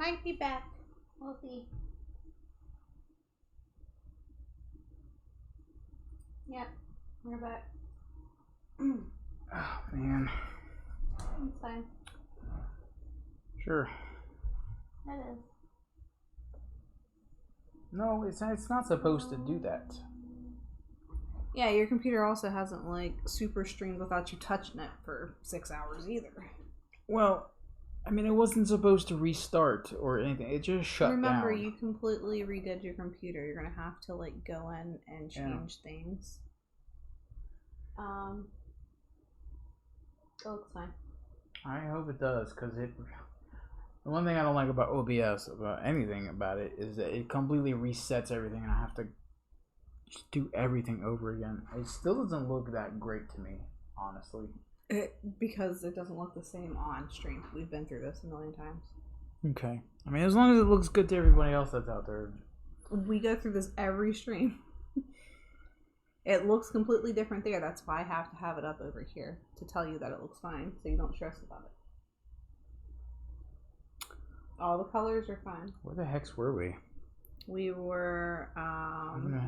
Might be back. We'll see. Yep, we're back. Oh, man. It's fine. Sure. It is. No, it's not supposed to do that. Yeah, your computer also hasn't, like, super streamed without you touching it for 6 hours either. Well, I mean, it wasn't supposed to restart or anything. It just shut down. Remember, you completely redid your computer. You're going to have to, like, go in and change things. It looks fine. I hope it does, because the one thing I don't like about OBS, about anything about it, is that it completely resets everything and I have to just do everything over again. It still doesn't look that great to me, honestly. Because it doesn't look the same on stream. We've been through this a million times. Okay. I mean, as long as it looks good to everybody else that's out there. We go through this every stream. It looks completely different there. That's why I have to have it up over here to tell you that it looks fine, so you don't stress about it. All the colors are fine. Where the heck were we? We were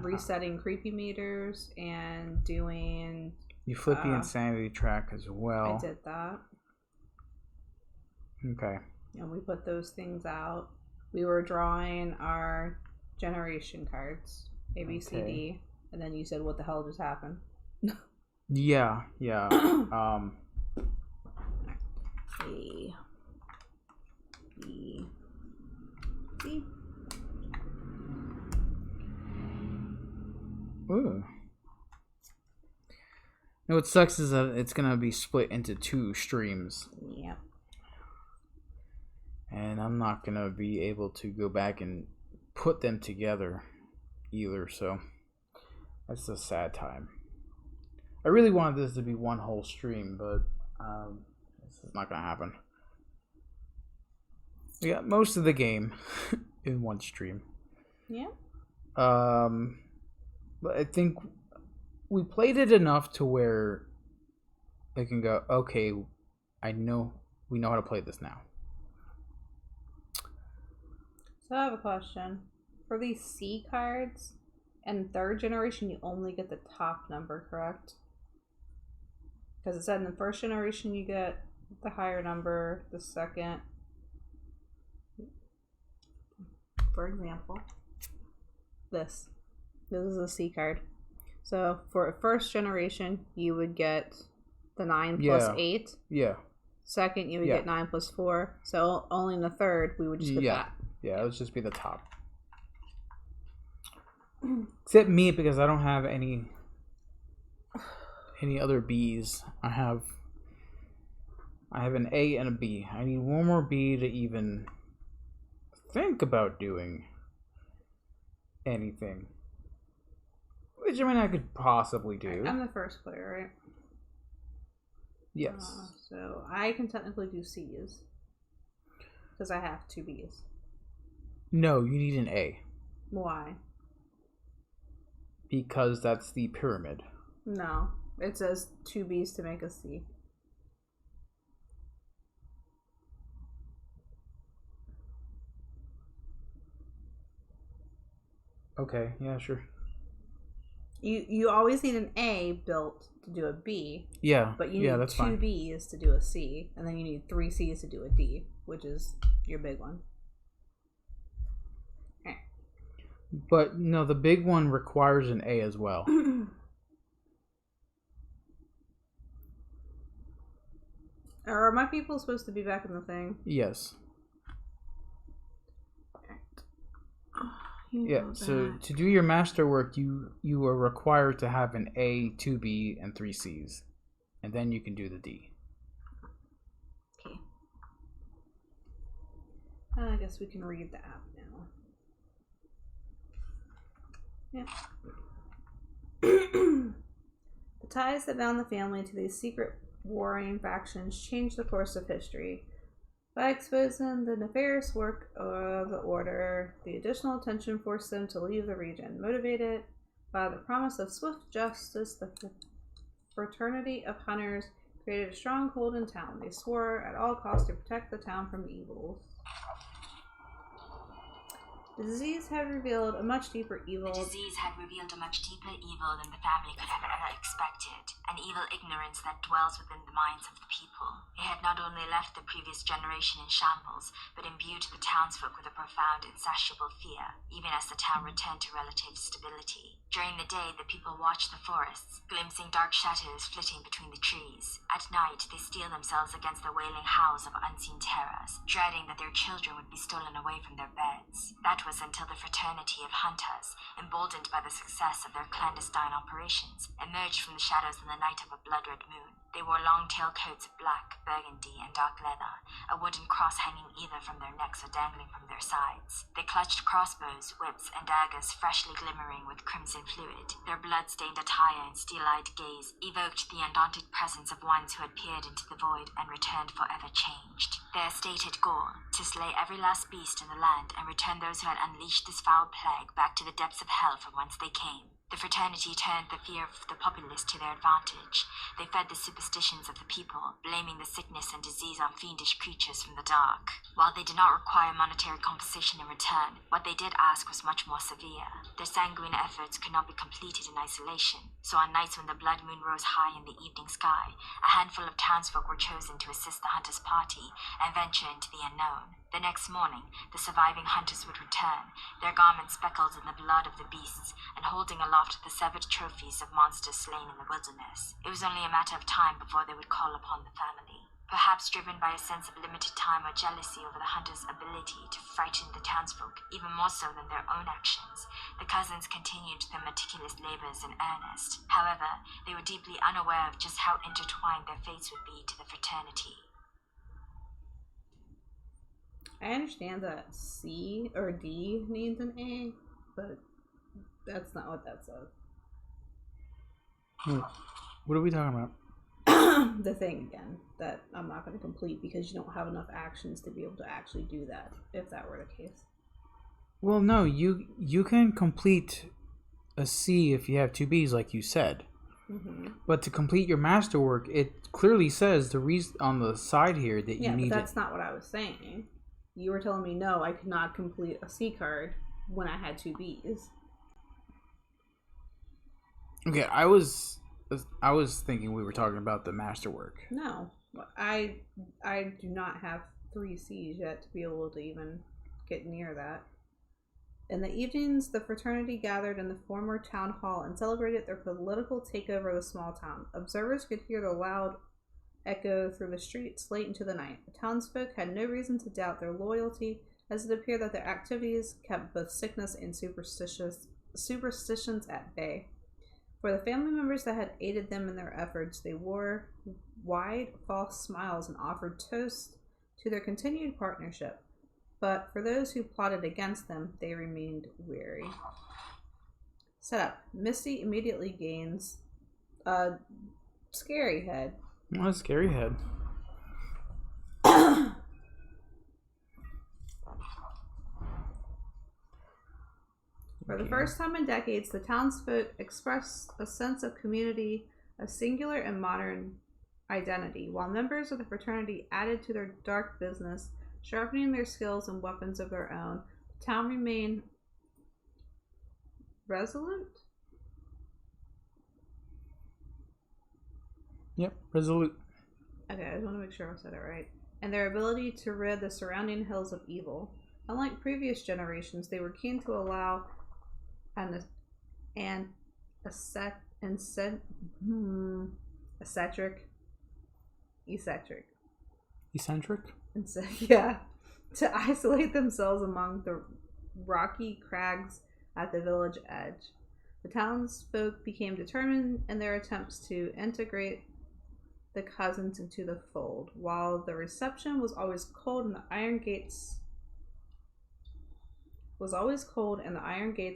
resetting creepy meters and doing... You flipped the insanity track as well. I did that. Okay. And we put those things out. We were drawing our generation cards, A, B, C, D, and then you said, "What the hell just happened?" Yeah. A, B, C. Ooh. And what sucks is that it's gonna be split into 2 streams. Yep. And I'm not gonna be able to go back and put them together either, so that's a sad time. I really wanted this to be one whole stream, but this is not gonna happen. We got most of the game in one stream. Yeah. But I think we played it enough to where they can go, okay, we know how to play this now. So I have a question. For these C cards, in 3rd generation, you only get the top number, correct? Because it said in the 1st generation you get the higher number, the 2nd. For example, this is a C card. So for a 1st generation, you would get the 9 plus 8. Yeah. 2nd, you would get 9 plus 4. So only in the 3rd, we would just get that. Yeah, it would just be the top. Except me, because I don't have any other B's. I have an A and a B. I need one more B to even think about doing anything. Which, I mean, I could possibly do. I'm the 1st player, right? Yes. So I can technically do C's. Because I have 2 B's. No, you need an A. Why? Because that's the pyramid. No. It says 2 B's to make a C. Okay, yeah, sure. You always need an A built to do a B. Yeah, but you need that's 2 fine. B's to do a C, and then you need 3 C's to do a D, which is your big one. But no, the big one requires an A as well. Are my people supposed to be back in the thing? Yes. So to do your masterwork, you are required to have an A, 2 B, and 3 C's. And then you can do the D. Okay. I guess we can read the app now. Yep. The ties that bound the family to these secret warring factions changed the course of history. By exposing the nefarious work of the Order, the additional attention forced them to leave the region. Motivated by the promise of swift justice, the fraternity of hunters created a stronghold in town. They swore at all costs to protect the town from evils. The disease had revealed a much deeper evil. The disease had revealed a much deeper evil than the family could have ever expected, an evil ignorance that dwells within the minds of the people. It had not only left the previous generation in shambles, but imbued the townsfolk with a profound, insatiable fear, even as the town returned to relative stability. During the day, the people watched the forests, glimpsing dark shadows flitting between the trees. At night, they steel themselves against the wailing howls of unseen terrors, dreading that their children would be stolen away from their beds. That was until the fraternity of hunters, emboldened by the success of their clandestine operations, emerged from the shadows in the night of a blood-red moon. They wore long tail coats of black, burgundy, and dark leather, a wooden cross hanging either from their necks or dangling from their sides. They clutched crossbows, whips, and daggers freshly glimmering with crimson fluid. Their blood-stained attire and steel-eyed gaze evoked the undaunted presence of ones who had peered into the void and returned forever changed. Their stated goal, to slay every last beast in the land and return those who had unleashed this foul plague back to the depths of hell from whence they came. The fraternity turned the fear of the populace to their advantage. They fed the superstitions of the people, blaming the sickness and disease on fiendish creatures from the dark. While they did not require monetary compensation in return, what they did ask was much more severe. Their sanguine efforts could not be completed in isolation, so on nights when the blood moon rose high in the evening sky, a handful of townsfolk were chosen to assist the hunter's party and venture into the unknown. The next morning, the surviving hunters would return, their garments speckled in the blood of the beasts, and holding aloft the severed trophies of monsters slain in the wilderness. It was only a matter of time before they would call upon the family. Perhaps driven by a sense of limited time or jealousy over the hunter's ability to frighten the townsfolk, even more so than their own actions, the cousins continued their meticulous labors in earnest. However, they were deeply unaware of just how intertwined their fates would be to the fraternity. I understand that C or D needs an A, but that's not what that says. What are we talking about? The thing again that I'm not going to complete because you don't have enough actions to be able to actually do that, if that were the case. Well, no, you can complete a C if you have 2 Bs, like you said. Mm-hmm. But to complete your masterwork, it clearly says the reason on the side here that you need. Yeah, but that's not what I was saying. You were telling me no, I could not complete a C card when I had 2 Bs. Okay, I was thinking we were talking about the masterwork. No, I do not have 3 Cs yet to be able to even get near that. In the evenings, the fraternity gathered in the former town hall and celebrated their political takeover of the small town. Observers could hear the loud echo through the streets late into the night. The townsfolk had no reason to doubt their loyalty, as it appeared that their activities kept both sickness and superstitions at bay. For the family members that had aided them in their efforts, they wore wide, false smiles and offered toasts to their continued partnership. But for those who plotted against them, they remained wary. Setup. Misty immediately gains a scary head. What a scary head. For the first time in decades, the townsfolk expressed a sense of community, a singular and modern identity, while members of the fraternity added to their dark business, sharpening their skills and weapons of their own. The town remained resolute? Yep, resolute. Okay, I just want to make sure I said it right. And their ability to rid the surrounding hills of evil. Unlike previous generations, they were keen to allow to isolate themselves among the rocky crags at the village edge. The townsfolk became determined in their attempts to integrate the cousins into the fold. While the reception was always cold and the iron gates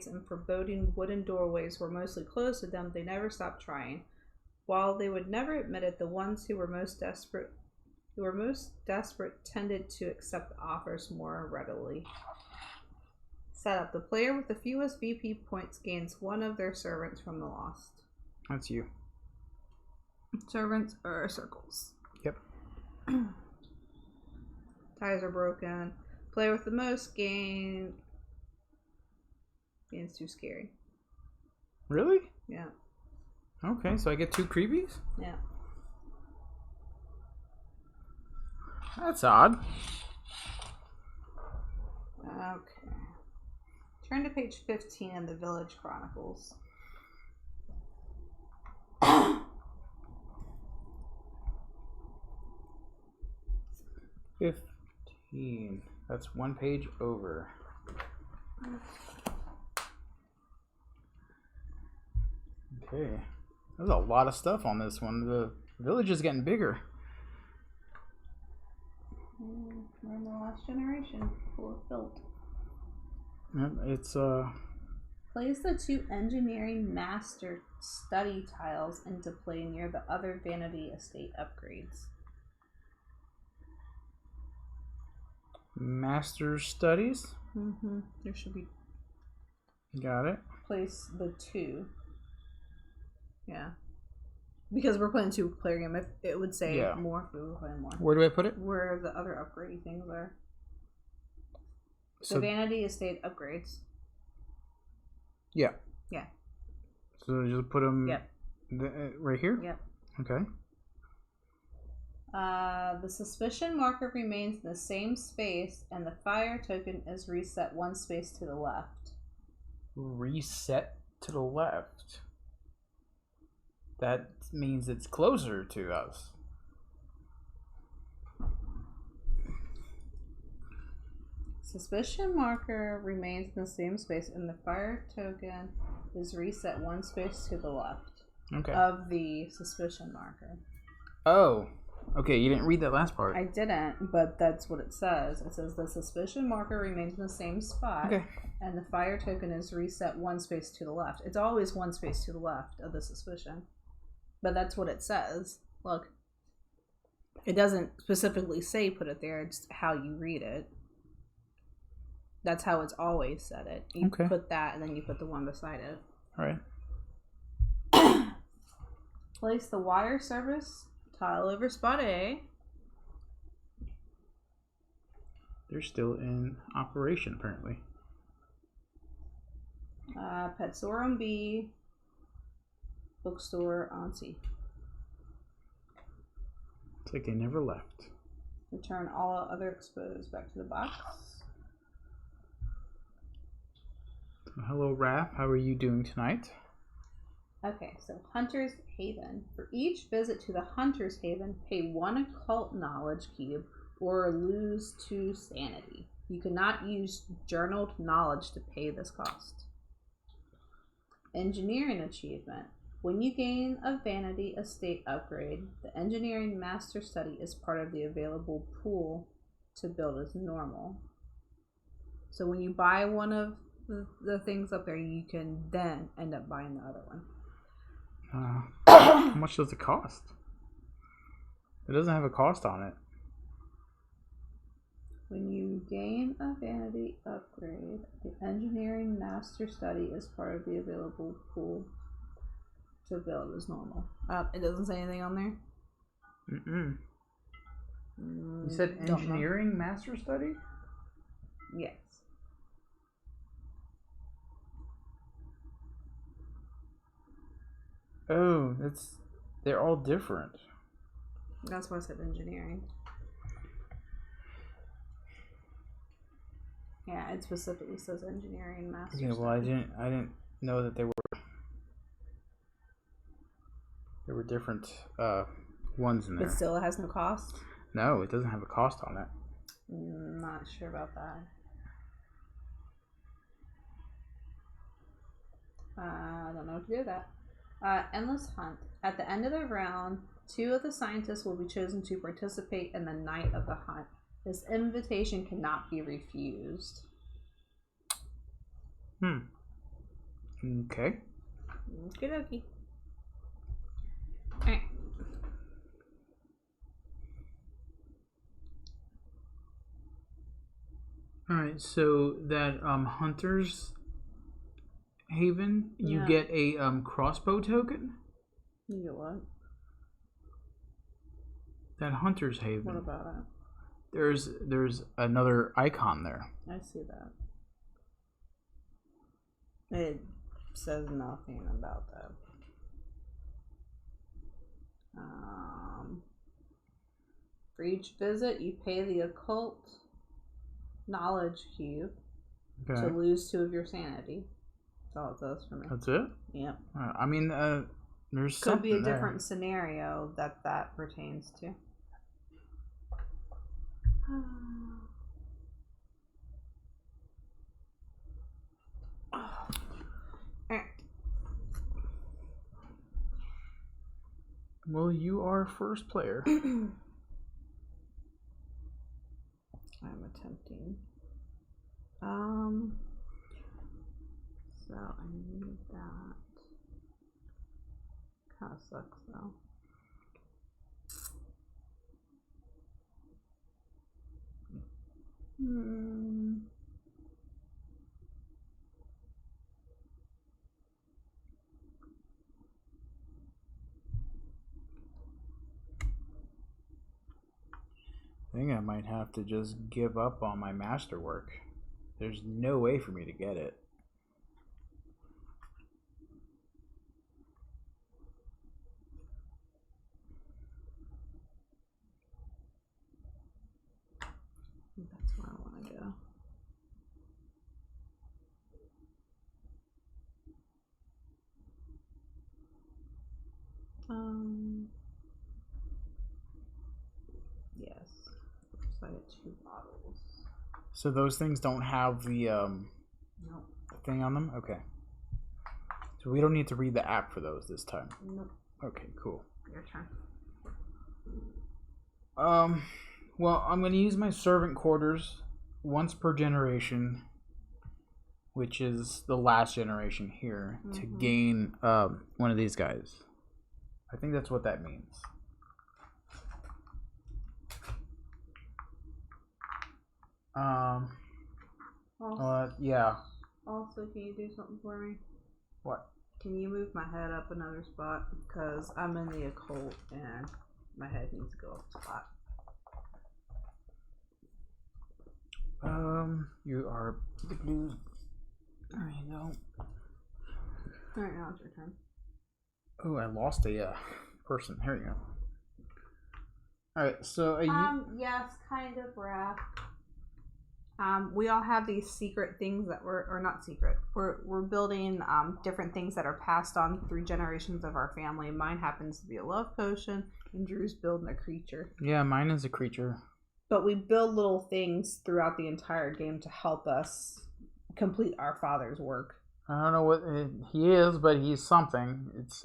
and foreboding wooden doorways were mostly closed to them, they never stopped trying. While they would never admit it, the ones who were most desperate tended to accept offers more readily. Setup. The player with the fewest VP points gains one of their servants from the lost. That's you. Servants are circles. Yep. Ties are broken. Player with the most gain Being too scary. Really? Yeah. Okay, so I get 2 creepies? Yeah. That's odd. Okay. Turn to page 15 in the Village Chronicles. 15. That's 1 page over. Okay. There's a lot of stuff on this one. The village is getting bigger. We're in the last generation. Full built. Yep, it's Place the 2 engineering master study tiles into play near the other vanity estate upgrades. Master's Studies. Mm-hmm. There should be. Got it. Place the 2. Yeah. Because we're playing 2-player game, it would say Yeah. more if we were playing more. Where do I put it? Where the other upgrade things are. So, The vanity estate upgrades. yeah. Yeah. So just put them Yep. Right here? Yep. Okay. The suspicion marker remains in the same space, and the fire token is reset 1 space to the left. Reset to the left. That means it's closer to us. Suspicion marker remains in the same space, and the fire token is reset 1 space to the left Okay. of the suspicion marker. Oh. Okay, you didn't read that last part. I didn't, but that's what it says. It says the suspicion marker remains in the same spot, Okay. and the fire token is reset 1 space to the left. It's always 1 space to the left of the suspicion, but that's what it says. Look, it doesn't specifically say put it there. It's how you read it. That's how it's always said it. You Okay. put that, and then you put the one beside it. All right. Place the wire service tile over spot A. They're still in operation, apparently. Pet store on B. Bookstore on C. It's like they never left. Return all other exposed back to the box. Hello, Raph. How are you doing tonight? Okay, so Hunter's Haven. For each visit to the Hunter's Haven, pay 1 occult knowledge cube or lose 2 sanity. You cannot use journaled knowledge to pay this cost. Engineering achievement. When you gain a vanity estate upgrade, the engineering master study is part of the available pool to build as normal. So when you buy one of the things up there, you can then end up buying the other one. How much does it cost? It doesn't have a cost on it. When you gain a vanity upgrade, the engineering master study is part of the available pool to build as normal. It doesn't say anything on there. Mm-mm. You said Don't know. engineering master study? Yes. Oh, they're all different. That's why I said engineering. Yeah, it specifically says engineering master. Okay, well I didn't know that there were different ones in there. But still, it has no cost. No, it doesn't have a cost on it. Not sure about that. I don't know what to do with that. Endless Hunt. At the end of the round, 2 of the scientists will be chosen to participate in the night of the hunt. This invitation cannot be refused. Okay. Okie dokie. Alright. Alright, so that Hunter's Haven, you Yeah. get a crossbow token? You get what? That Hunter's Haven. What about it? There's another icon there. I see that. It says nothing about that. For each visit, you pay the occult knowledge cube Okay. to lose 2 of your sanity. That's all it does for me. That's it? Yep. I mean, there's Could be a something there. different scenario that pertains to. Well, you are first player. I'm attempting. So I need that. Kind of sucks though. I think I might have to just give up on my masterwork. There's no way for me to get it. That's where I want to go. Yes. So I get 2 bottles. So those things don't have the Nope. thing on them? Okay. So we don't need to read the app for those this time. Nope. Okay, cool. Your turn. Well, I'm going to use my servant quarters once per generation, which is the last generation here, to gain one of these guys. I think that's what that means. Yeah. Also, can you do something for me? What? Can you move my head up another spot? Because I'm in the occult and my head needs to go up a spot. You are the blue. There you go. Alright, now it's your turn. Oh, I lost a person. Here we go. Alright, so are you... Yes, kind of wrath. We all have these secret things that or not secret. We're building different things that are passed on through generations of our family. Mine happens to be a love potion, and Drew's building a creature. Yeah, mine is a creature. But we build little things throughout the entire game to help us complete our father's work. I don't know what he is, but he's something. It's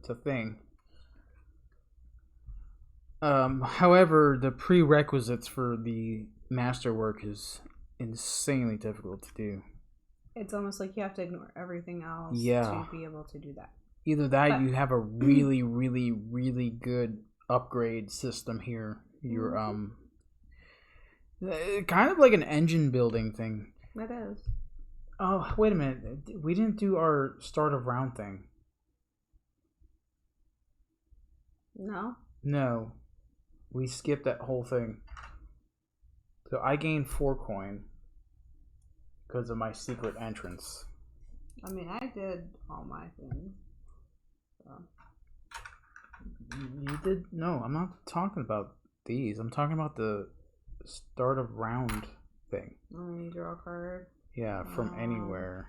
a thing. However, the prerequisites for the masterwork is insanely difficult to do. It's almost like you have to ignore everything else Yeah. to be able to do that. Either that, you have a really, really, really good upgrade system here. You're kind of like an engine building thing. It is. Oh, wait a minute. We didn't do our start of round thing. No? No. We skipped that whole thing. So I gained 4 coin because of my secret entrance. I mean, I did all my things. So. You did? No, I'm not talking about these. I'm talking about the start of round thing. You draw a card. Yeah, from anywhere.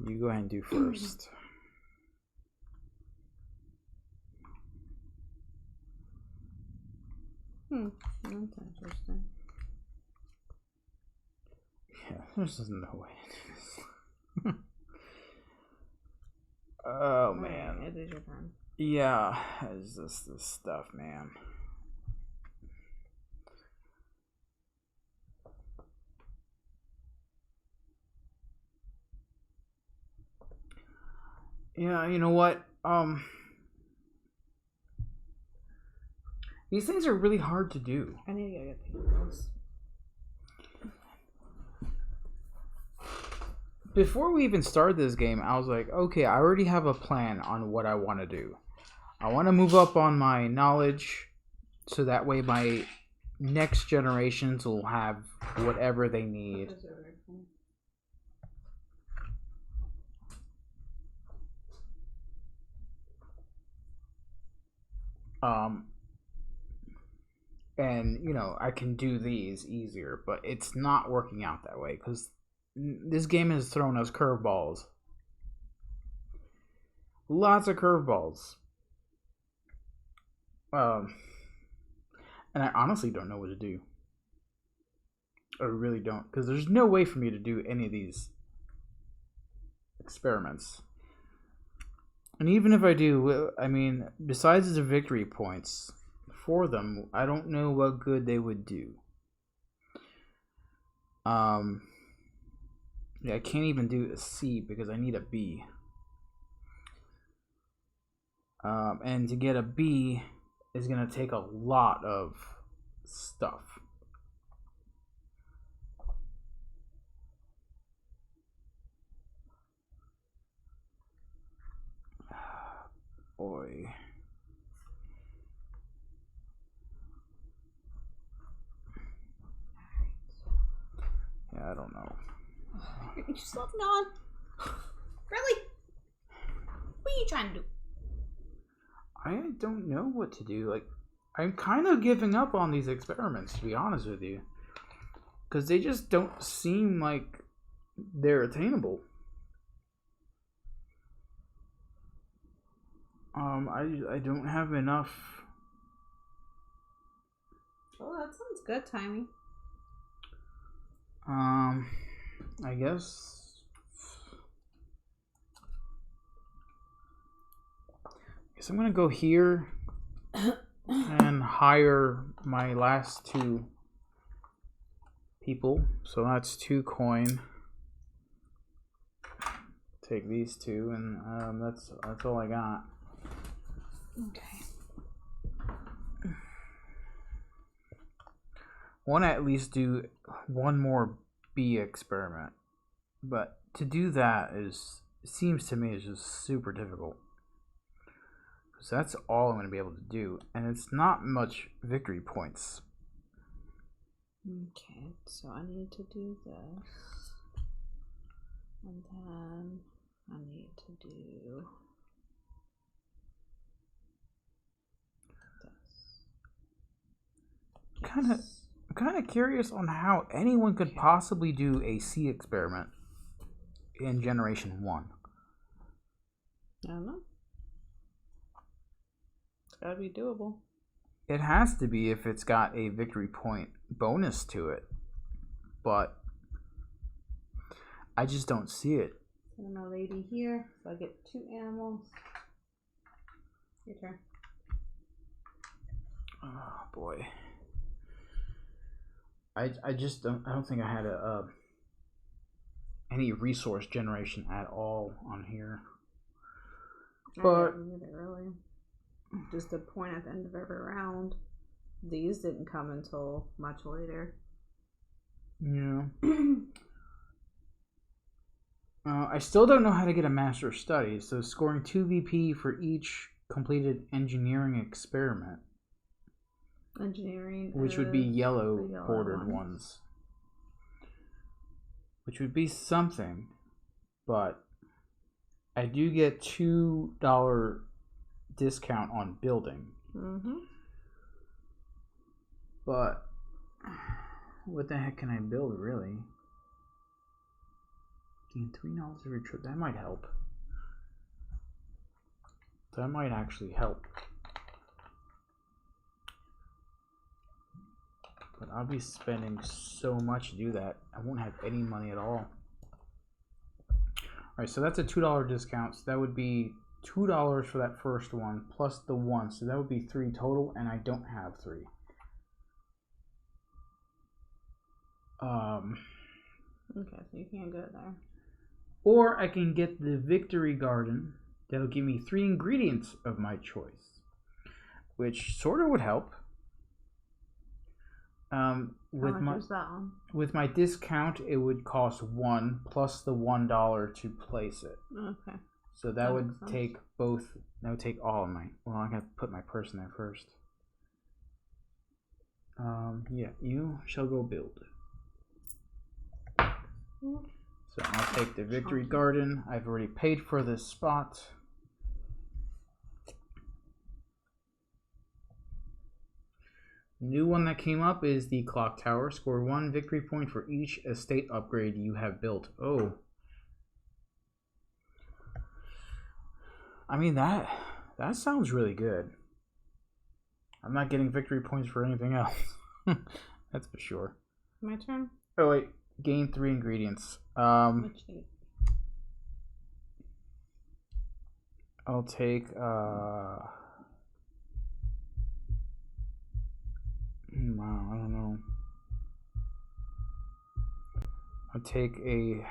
You go ahead and do first. That's interesting. Yeah, there's just no way to do this. Oh, man. It is your turn. Yeah, it's just this stuff, man. Yeah, you know what? These things are really hard to do. I need to go get papers. Before we even started this game, I was like, okay, I already have a plan on what I want to do. I want to move up on my knowledge so that way my next generations will have whatever they need. And you know, I can do these easier, but it's not working out that way because this game has thrown us curveballs. Lots of curveballs. And I honestly don't know what to do. I really don't, because there's no way for me to do any of these experiments. And even if I do, I mean, besides the victory points for them, I don't know what good they would do. Yeah, I can't even do a C because I need a B. And to get a B is going to take a lot of stuff. Boy. Yeah, I don't know. You still haven't gone? Really? What are you trying to do? I don't know what to do. Like, I'm kind of giving up on these experiments, to be honest with you. Because they just don't seem like they're attainable. I don't have enough. Oh, that sounds good, Timey. I guess I'm gonna go here and hire my last two people. So that's 2 coin. Take these 2, and that's all I got. Okay. Want to at least do one more B experiment, but to do that seems to me is just super difficult. So that's all I'm going to be able to do, and it's not much victory points. Okay, so I need to do this, and then I need to do this. I'm kind of curious on how anyone could possibly do a C experiment in Generation 1. I don't know. It's gotta be doable. It has to be if it's got a victory point bonus to it, but I just don't see it. Send my lady here, so I get 2 animals. Your turn. Oh boy. I just don't think I had any resource generation at all on here. But really, just a point at the end of every round. These didn't come until much later. Yeah. I still don't know how to get a Master of Studies, so scoring 2 VP for each completed engineering experiment. Engineering, which would be yellow bordered ones. Which would be something, but I do get $2 discount on building. Mm-hmm. But what the heck can I build, really? Gain $3 every trip. That might help. That might actually help. But I'll be spending so much to do that. I won't have any money at all. Alright, so that's a $2 discount. So that would be $2 for that first one, plus the 1. So that would be 3 total, and I don't have 3. Okay, so you can't go there. Or I can get the Victory Garden. That'll give me 3 ingredients of my choice, which sort of would help. How much is that one? With my discount, it would cost 1 plus the $1 to place it. Okay. So that would take both. That would take all of my. Well, I got to put my person there first. Yeah, you shall go build. So I'll take the Victory Garden. I've already paid for this spot. New one that came up is the clock tower. Score 1 victory point for each estate upgrade you have built. Oh. I mean, that sounds really good. I'm not getting victory points for anything else. That's for sure. My turn? Oh, wait. Gain 3 ingredients. Which 8? I'll take, wow, I don't know. I'll take a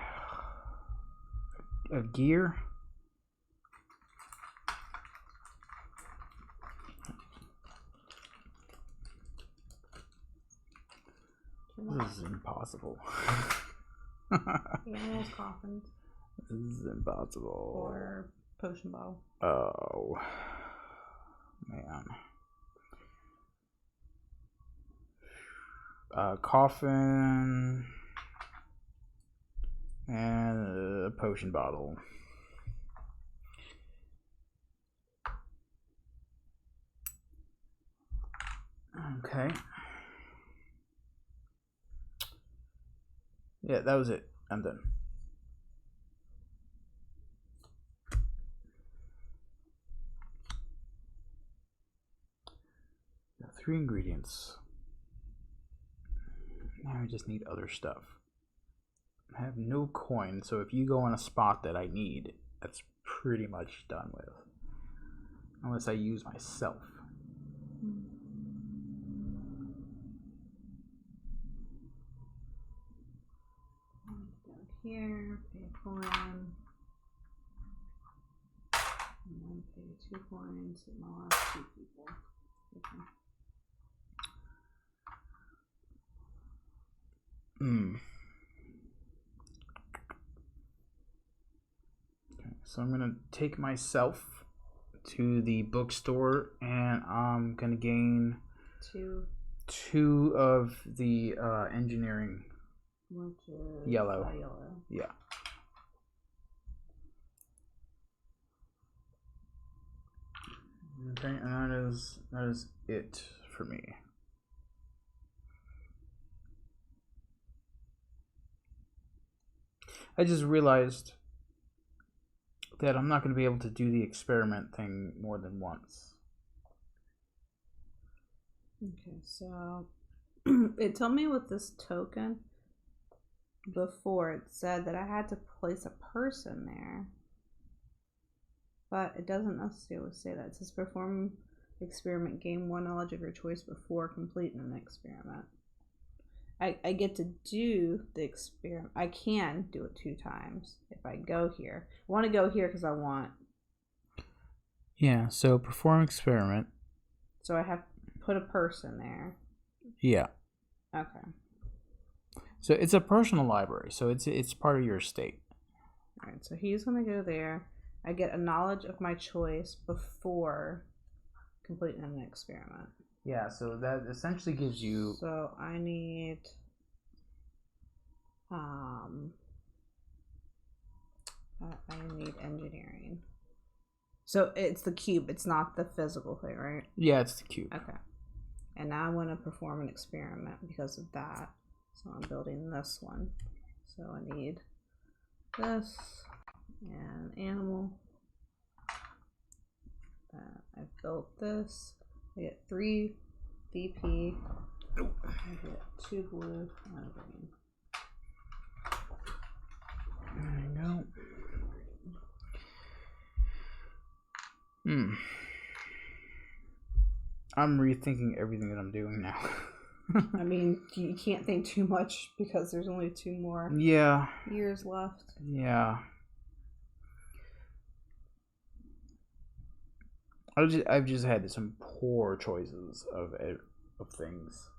gear. This is impossible. Animals, coffins. This is impossible. Or potion bottle. Oh, man. Coffin and a potion bottle. Okay. Yeah, that was it. I'm done. Got 3 ingredients. Now I just need other stuff. I have no coin, so if you go on a spot that I need, that's pretty much done with. Unless I use myself. Down here, pay a coin. And then pay 2 coins and I'll have 2 people. Okay. Okay, so I'm gonna take myself to the bookstore and I'm gonna gain 2 of the engineering. Which is Yellow. yellow. Yeah. Okay, and that is it for me. I just realized that I'm not going to be able to do the experiment thing more than once. Okay, so it told me with this token before it said that I had to place a person there, but it doesn't necessarily say that. It says perform experiment, gain 1 knowledge of your choice before completing an experiment. I get to do the experiment. I can do it 2 times if I go here. I want to go here because I want. Yeah, so perform experiment. So I have to put a person there. Yeah. Okay. So it's a personal library, so it's part of your estate. All right, so he's going to go there. I get a knowledge of my choice before completing an experiment. Yeah, so that essentially gives you. So I need engineering. So it's the cube, it's not the physical thing, right? Yeah, it's the cube. Okay. And now I want to perform an experiment because of that. So I'm building this one. So I need this and animal. I built this. I get 3 VP. I get 2 blue and a green. There you go. I'm rethinking everything that I'm doing now. I mean, you can't think too much because there's only 2 more years left. Yeah. I've just had some poor choices of things.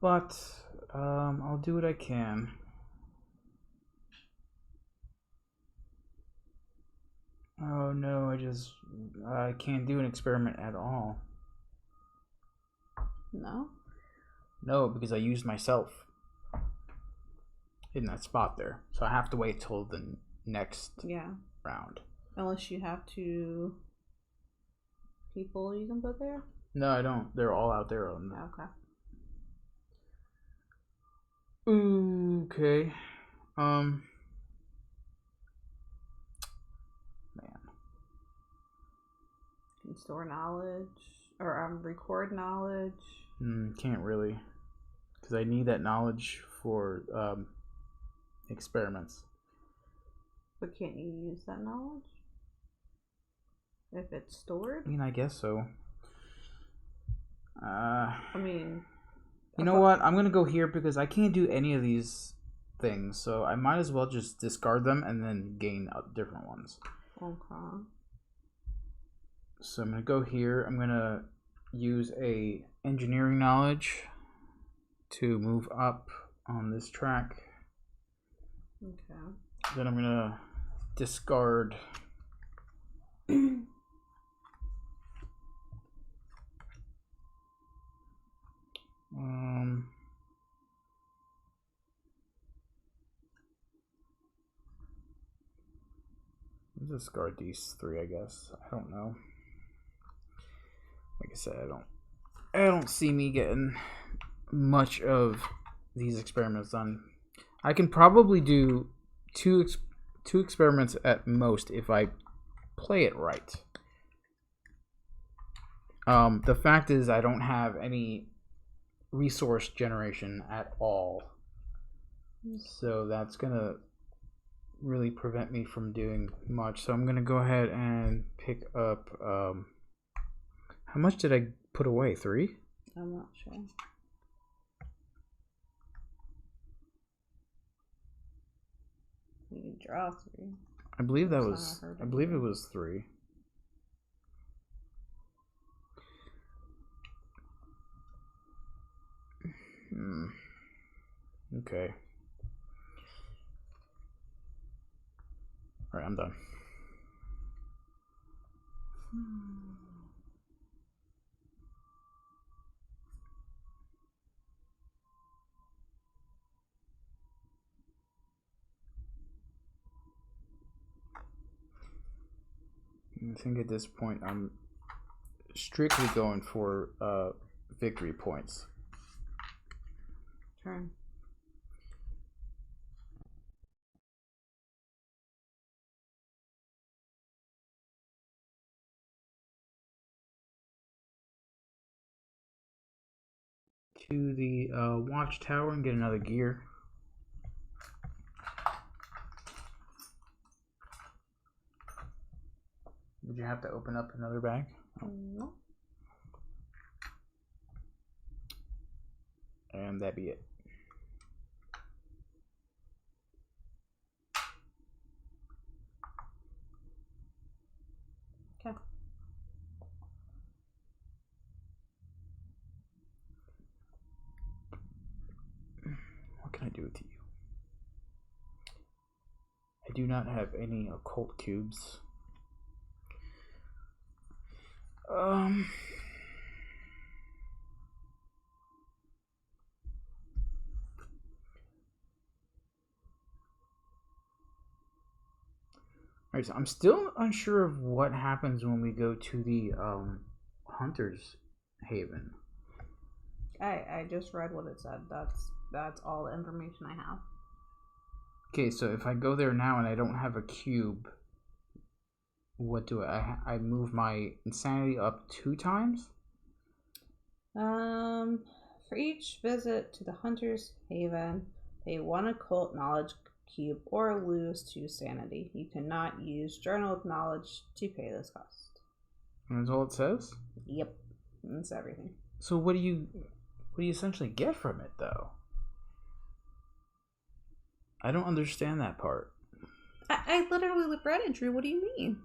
But I'll do what I can. Oh no, I can't do an experiment at all. No? No, because I used myself in that spot there. So I have to wait till the next round. Unless you have to people you can put there? No, I don't. They're all out there on the... Okay. Okay. Man. You can store knowledge or record knowledge. Can't really, because I need that knowledge for experiments. But can't you use that knowledge if it's stored? I mean, I guess so. I mean, you know what? I'm gonna go here because I can't do any of these things, so I might as well just discard them and then gain different ones. Okay. So I'm gonna go here. I'm gonna use a engineering knowledge to move up on this track. Okay. Then I'm gonna discard discard these three, I guess. I don't know. Like I said, I don't see me getting much of these experiments done. I can probably do two experiments at most if I play it right. The fact is I don't have any resource generation at all, so that's gonna really prevent me from doing much. So I'm gonna go ahead and pick up how much did I put away? 3? I'm not sure. You can draw 3. I believe that That's was not hard I believe it was 3. Okay. Alright, I'm done. I think at this point I'm strictly going for victory points. Turn. To the watchtower and get another gear. Did you have to open up another bag? Oh. No. And that be it. Okay. What can I do with you? I do not have any occult cubes. Alright, so I'm still unsure of what happens when we go to the Hunter's Haven. I just read what it said. That's all the information I have. Okay, so if I go there now and I don't have a cube, what do I move my insanity up 2 times? For each visit to the Hunter's Haven, pay 1 occult knowledge cube or lose 2 sanity. You cannot use journal knowledge to pay this cost. That's all it says? Yep, that's everything. So what do you essentially get from it, though? I don't understand that part. I literally read it, Drew. What do you mean?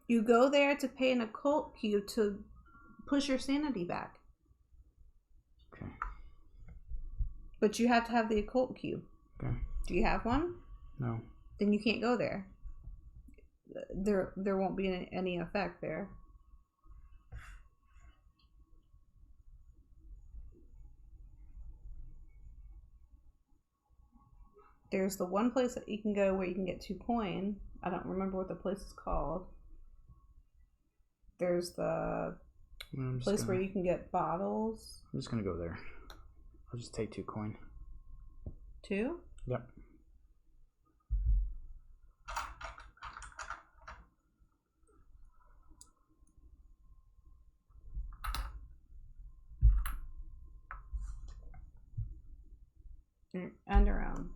You go there to pay an occult cube to push your sanity back. Okay. But you have to have the occult cube. Okay. Do you have one? No. Then you can't go there. There won't be any effect there. There's the one place that you can go where you can get 2 coin. I don't remember what the place is called. there's the place where you can get bottles. I'm just gonna go there. I'll just take 2 coin. 2? Yep. And around.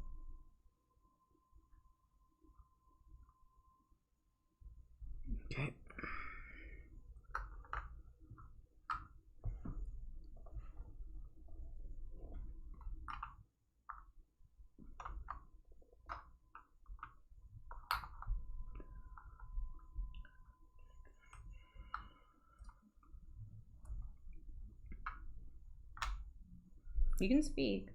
Okay. You can speak.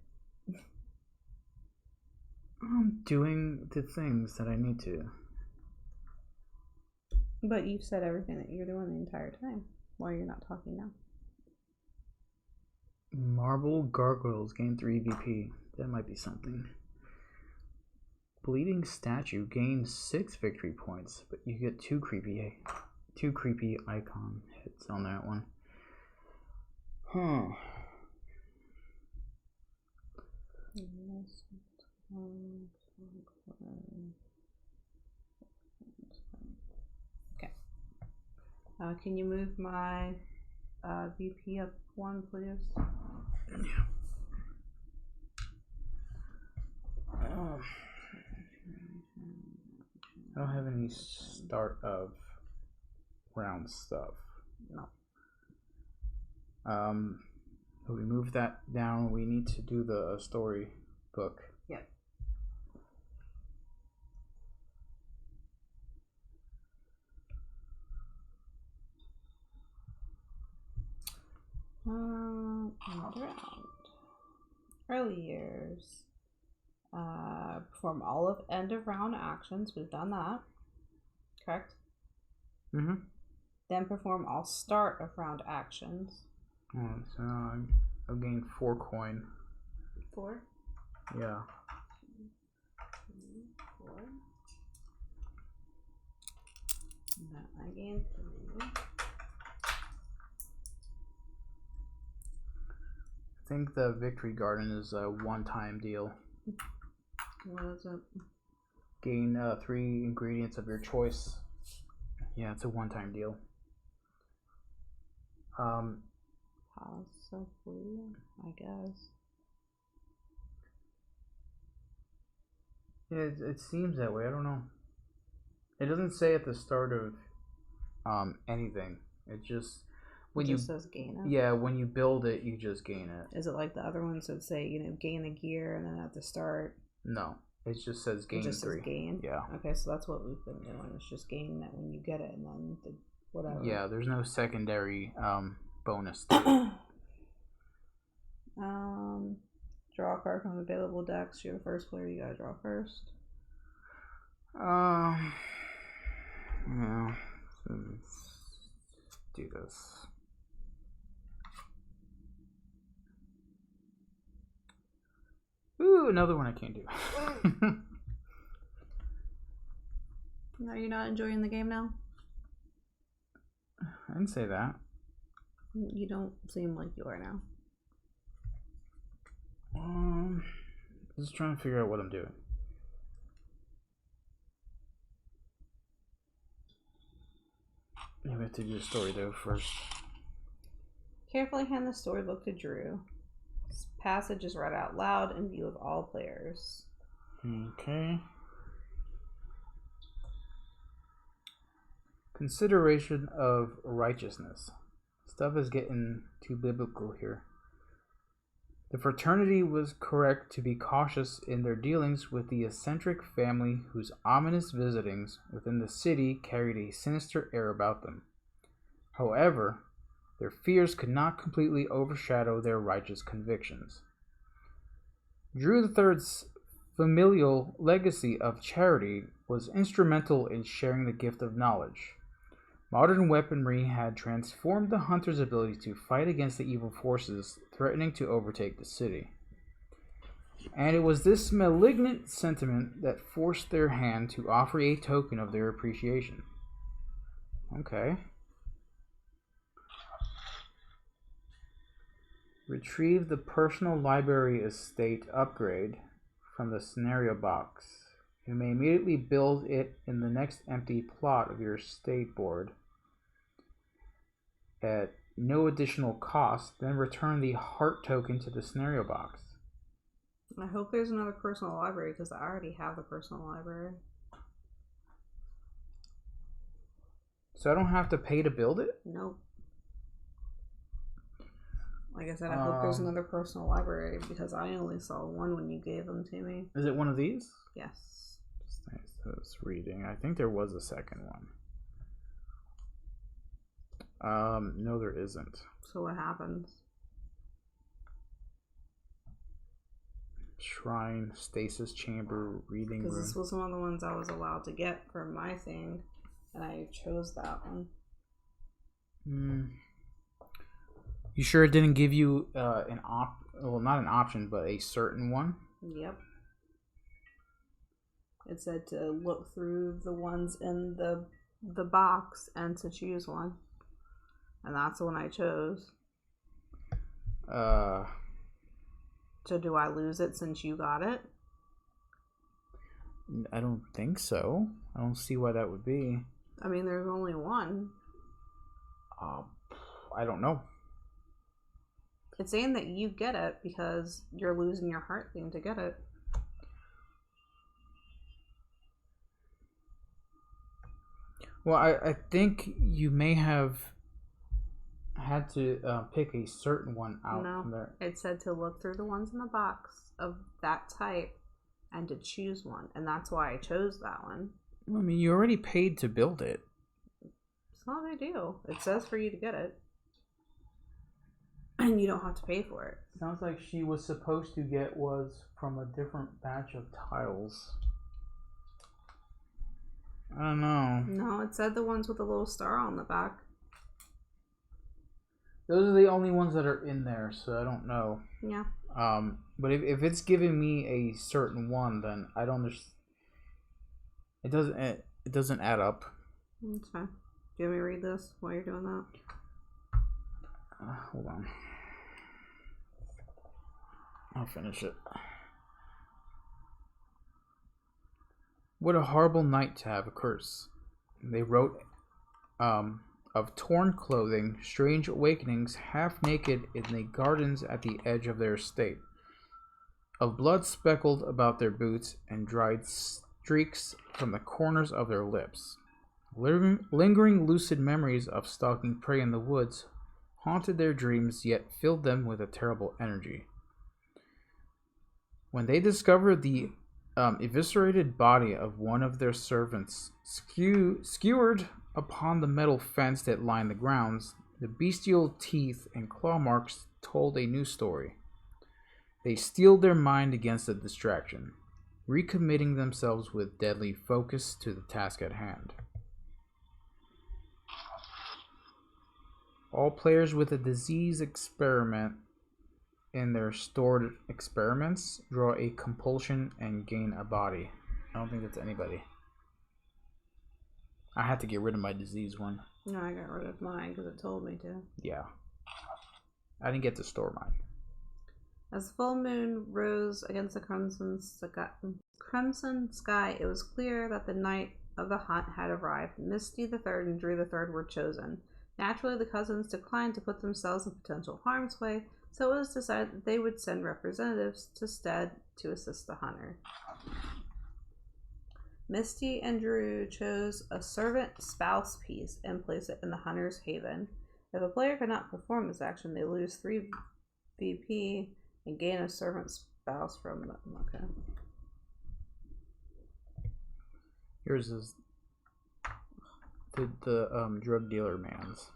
I'm doing the things that I need to. But you've said everything that you're doing the entire time. Why you're not talking now? Marble Gargoyles gain 3 VP. That might be something. Bleeding Statue gains 6 victory points, but you get 2 creepy icon hits on that one. Huh. Okay. Can you move my VP up 1, please? Yeah. I don't have any start of round stuff. No. We move that down. We need to do the story book. Yep. Another round. Early years. Perform all of end of round actions. We've done that. Correct? Mm-hmm. Then perform all start of round actions. So I've gained 4 coin. 4? Yeah. 4. No, I gained 3. I think the Victory Garden is a one-time deal. What is it? Gain 3 ingredients of your choice. Yeah, it's a one-time deal. Possibly, I guess. Yeah, it seems that way. I don't know. It doesn't say at the start of anything. It just says gain it. Yeah, when you build it, you just gain it. Is it like the other ones that say, gain a gear and then at the start? No, it just says gain 3. Says gain. Yeah. Okay, so that's what we've been doing. It's just gain that when you get it, and then whatever. Yeah, there's no secondary bonus. Draw a card from available decks. You're the first player. You gotta draw first. Yeah. So let's do this. Ooh, another one I can't do. Are you not enjoying the game now? I didn't say that. You don't seem like you are now. Just trying to figure out what I'm doing. Maybe I have to do the story though first. Carefully hand the storybook to Drew. This passage is read out loud in view of all players. Okay. Consideration of righteousness. Stuff is getting too biblical here. The fraternity was correct to be cautious in their dealings with the eccentric family whose ominous visitings within the city carried a sinister air about them. However, their fears could not completely overshadow their righteous convictions. Drew III's familial legacy of charity was instrumental in sharing the gift of knowledge. Modern weaponry had transformed the hunter's ability to fight against the evil forces threatening to overtake the city. And it was this malignant sentiment that forced their hand to offer a token of their appreciation. Okay. Retrieve the personal library estate upgrade from the scenario box. You may immediately build it in the next empty plot of your estate board at no additional cost, then return the heart token to the scenario box. I hope there's another personal library because I already have the personal library. So I don't have to pay to build it? Nope. Like I said, I hope there's another personal library because I only saw one when you gave them to me. Is it one of these? Yes. It's reading. I think there was a second one. No, there isn't. So what happens? Shrine, stasis chamber, reading room. Because this was one of the ones I was allowed to get for my thing, and I chose that one. You sure it didn't give you well, not an option, but a certain one? Yep. It said to look through the ones in the box and to choose one. And that's the one I chose. So do I lose it since you got it? I don't think so. I don't see why that would be. I mean, there's only one. I don't know. It's saying that you get it because you're losing your heart thing to get it. Well, I think you may have had to pick a certain one out from there. It said to look through the ones in the box of that type and to choose one. And that's why I chose that one. I mean, you already paid to build it. It's not a big deal. It says for you to get it. And you don't have to pay for it. Sounds like she was supposed to get was from a different batch of tiles. I don't know. No, it said the ones with the little star on the back. Those are the only ones that are in there, so I don't know. Yeah. But if it's giving me a certain one, then I don't understand. It doesn't add up. That's fine. Do you want me to read this while you're doing that? Hold on. I'll finish it. What a horrible night to have a curse. They wrote of torn clothing, strange awakenings, half naked in the gardens at the edge of their estate, of blood speckled about their boots and dried streaks from the corners of their lips. Lingering lucid memories of stalking prey in the woods haunted their dreams, yet filled them with a terrible energy. When they discovered the eviscerated body of one of their servants skewered upon the metal fence that lined the grounds, the bestial teeth and claw marks told a new story. They steeled their mind against the distraction, recommitting themselves with deadly focus to the task at hand. All players with a disease experiment in their stored experiments draw a compulsion and gain a body. I don't think that's anybody. I had to get rid of my disease one. No, I got rid of mine because it told me to. Yeah. I didn't get to store mine. As the full moon rose against the crimson sky, it was clear that the night of the hunt had arrived. Misty the Third and Drew the Third were chosen. Naturally, the cousins declined to put themselves in potential harm's way, so it was decided that they would send representatives to Stead to assist the hunter. Misty and Drew chose a servant spouse piece and placed it in the hunter's haven. If a player could not perform this action, they lose 3 VP and gain a servant spouse from them. Okay. Yours is the drug dealer man's.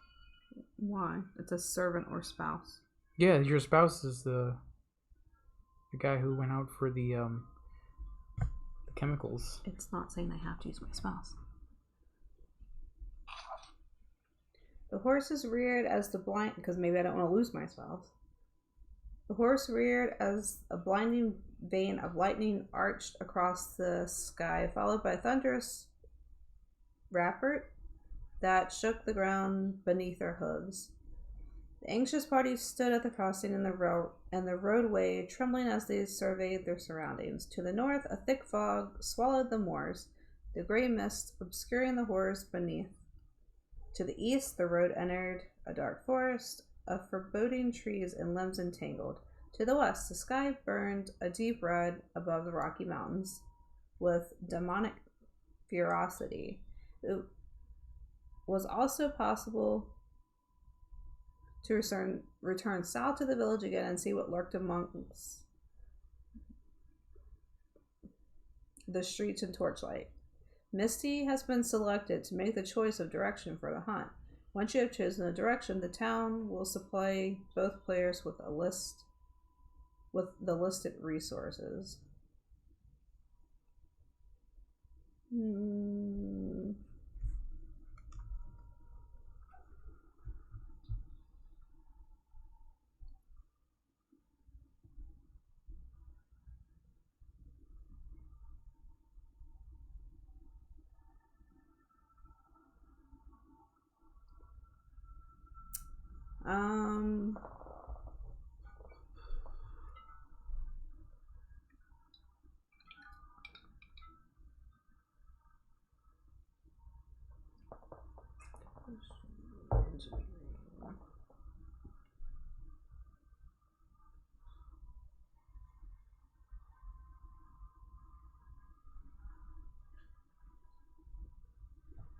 Why? It's a servant or spouse. Yeah, your spouse is the guy who went out for the chemicals. It's not saying I have to use my spouse. The horses reared as the blind, because maybe I don't want to lose my spouse. The horse reared as a blinding vein of lightning arched across the sky, followed by a thunderous rapport that shook the ground beneath their hooves. The anxious party stood at the crossing in the roadway, trembling as they surveyed their surroundings. To the north, a thick fog swallowed the moors, the gray mist obscuring the horrors beneath. To the east, the road entered a dark forest of foreboding trees and limbs entangled. To the west, the sky burned a deep red above the Rocky Mountains with demonic ferocity. It was also possible to return south to the village again and see what lurked amongst the streets and torchlight. Misty has been selected to make the choice of direction for the hunt. Once you have chosen a direction, the town will supply both players with the listed resources.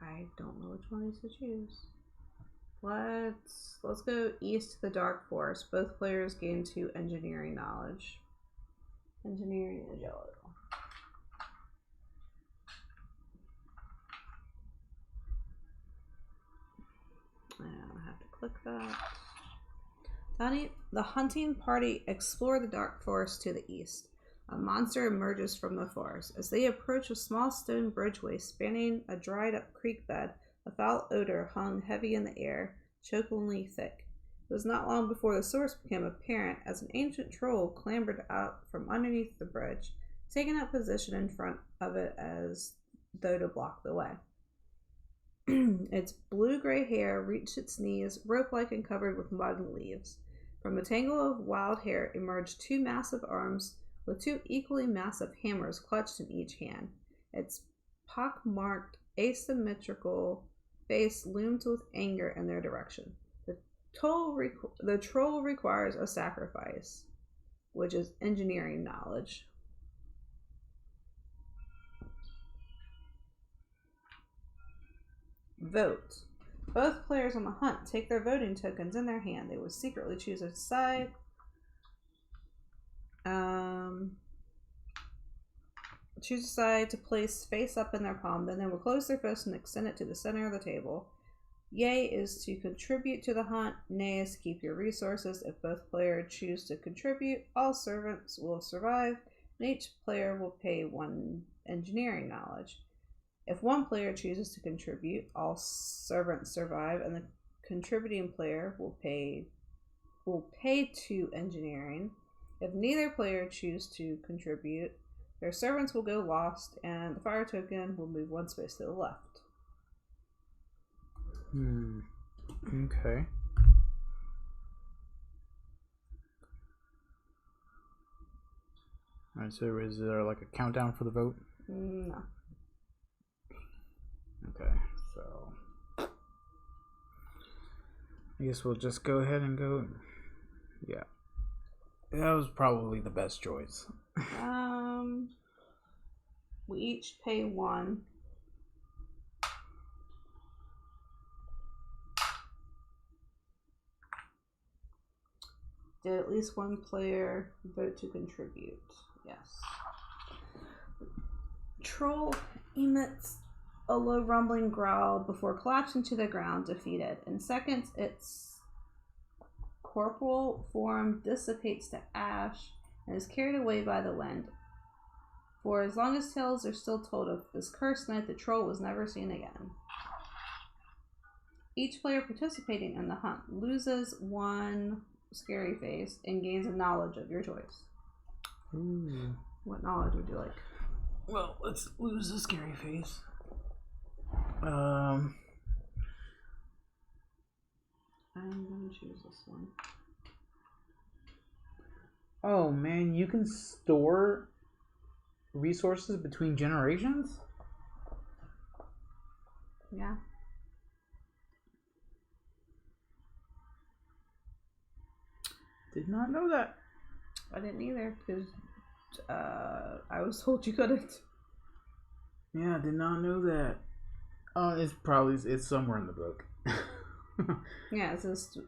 I don't know which one is to choose. Let's go east to the Dark Forest. Both players gain 2 engineering knowledge. Engineering is yellow. And I have to click that. The hunting party explore the Dark Forest to the east. A monster emerges from the forest. As they approach a small stone bridgeway spanning a dried-up creek bed, a foul odor hung heavy in the air, chokingly thick. It was not long before the source became apparent as an ancient troll clambered out from underneath the bridge, taking up position in front of it as though to block the way. Its blue-gray hair reached its knees, rope-like and covered with mud and leaves. From a tangle of wild hair emerged 2 massive arms with 2 equally massive hammers clutched in each hand. Its pock-marked, asymmetrical face loomed with anger in their direction. The troll requires a sacrifice, which is engineering knowledge. Vote. Both players on the hunt take their voting tokens in their hand. They will secretly choose a side. Choose a side to place face up in their palm. Then they will close their fist and extend it to the center of the table. Yay is to contribute to the hunt. Nay is to keep your resources. If both players choose to contribute, all servants will survive, and each player will pay 1 engineering knowledge. If one player chooses to contribute, all servants survive, and the contributing player will pay 2 engineering. If neither player chooses to contribute, their servants will go lost, and the fire token will move 1 space to the left. Okay. Alright, so is there like a countdown for the vote? No. Okay, so I guess we'll just go ahead and go. Yeah. That was probably the best choice. We each pay 1. Did at least one player vote to contribute? Yes. Troll emits a low rumbling growl before collapsing to the ground, defeated. In seconds, its corporeal form dissipates to ash and is carried away by the wind. For as long as tales are still told of this cursed night, the troll was never seen again. Each player participating in the hunt loses 1 scary face and gains a knowledge of your choice. Ooh. What knowledge would you like? Well, let's lose the scary face. I'm gonna choose this one. Oh man, you can store resources between generations? Yeah. Did not know that. I didn't either because I was told you couldn't. Yeah, I did not know that. It's somewhere in the book. Yeah, it says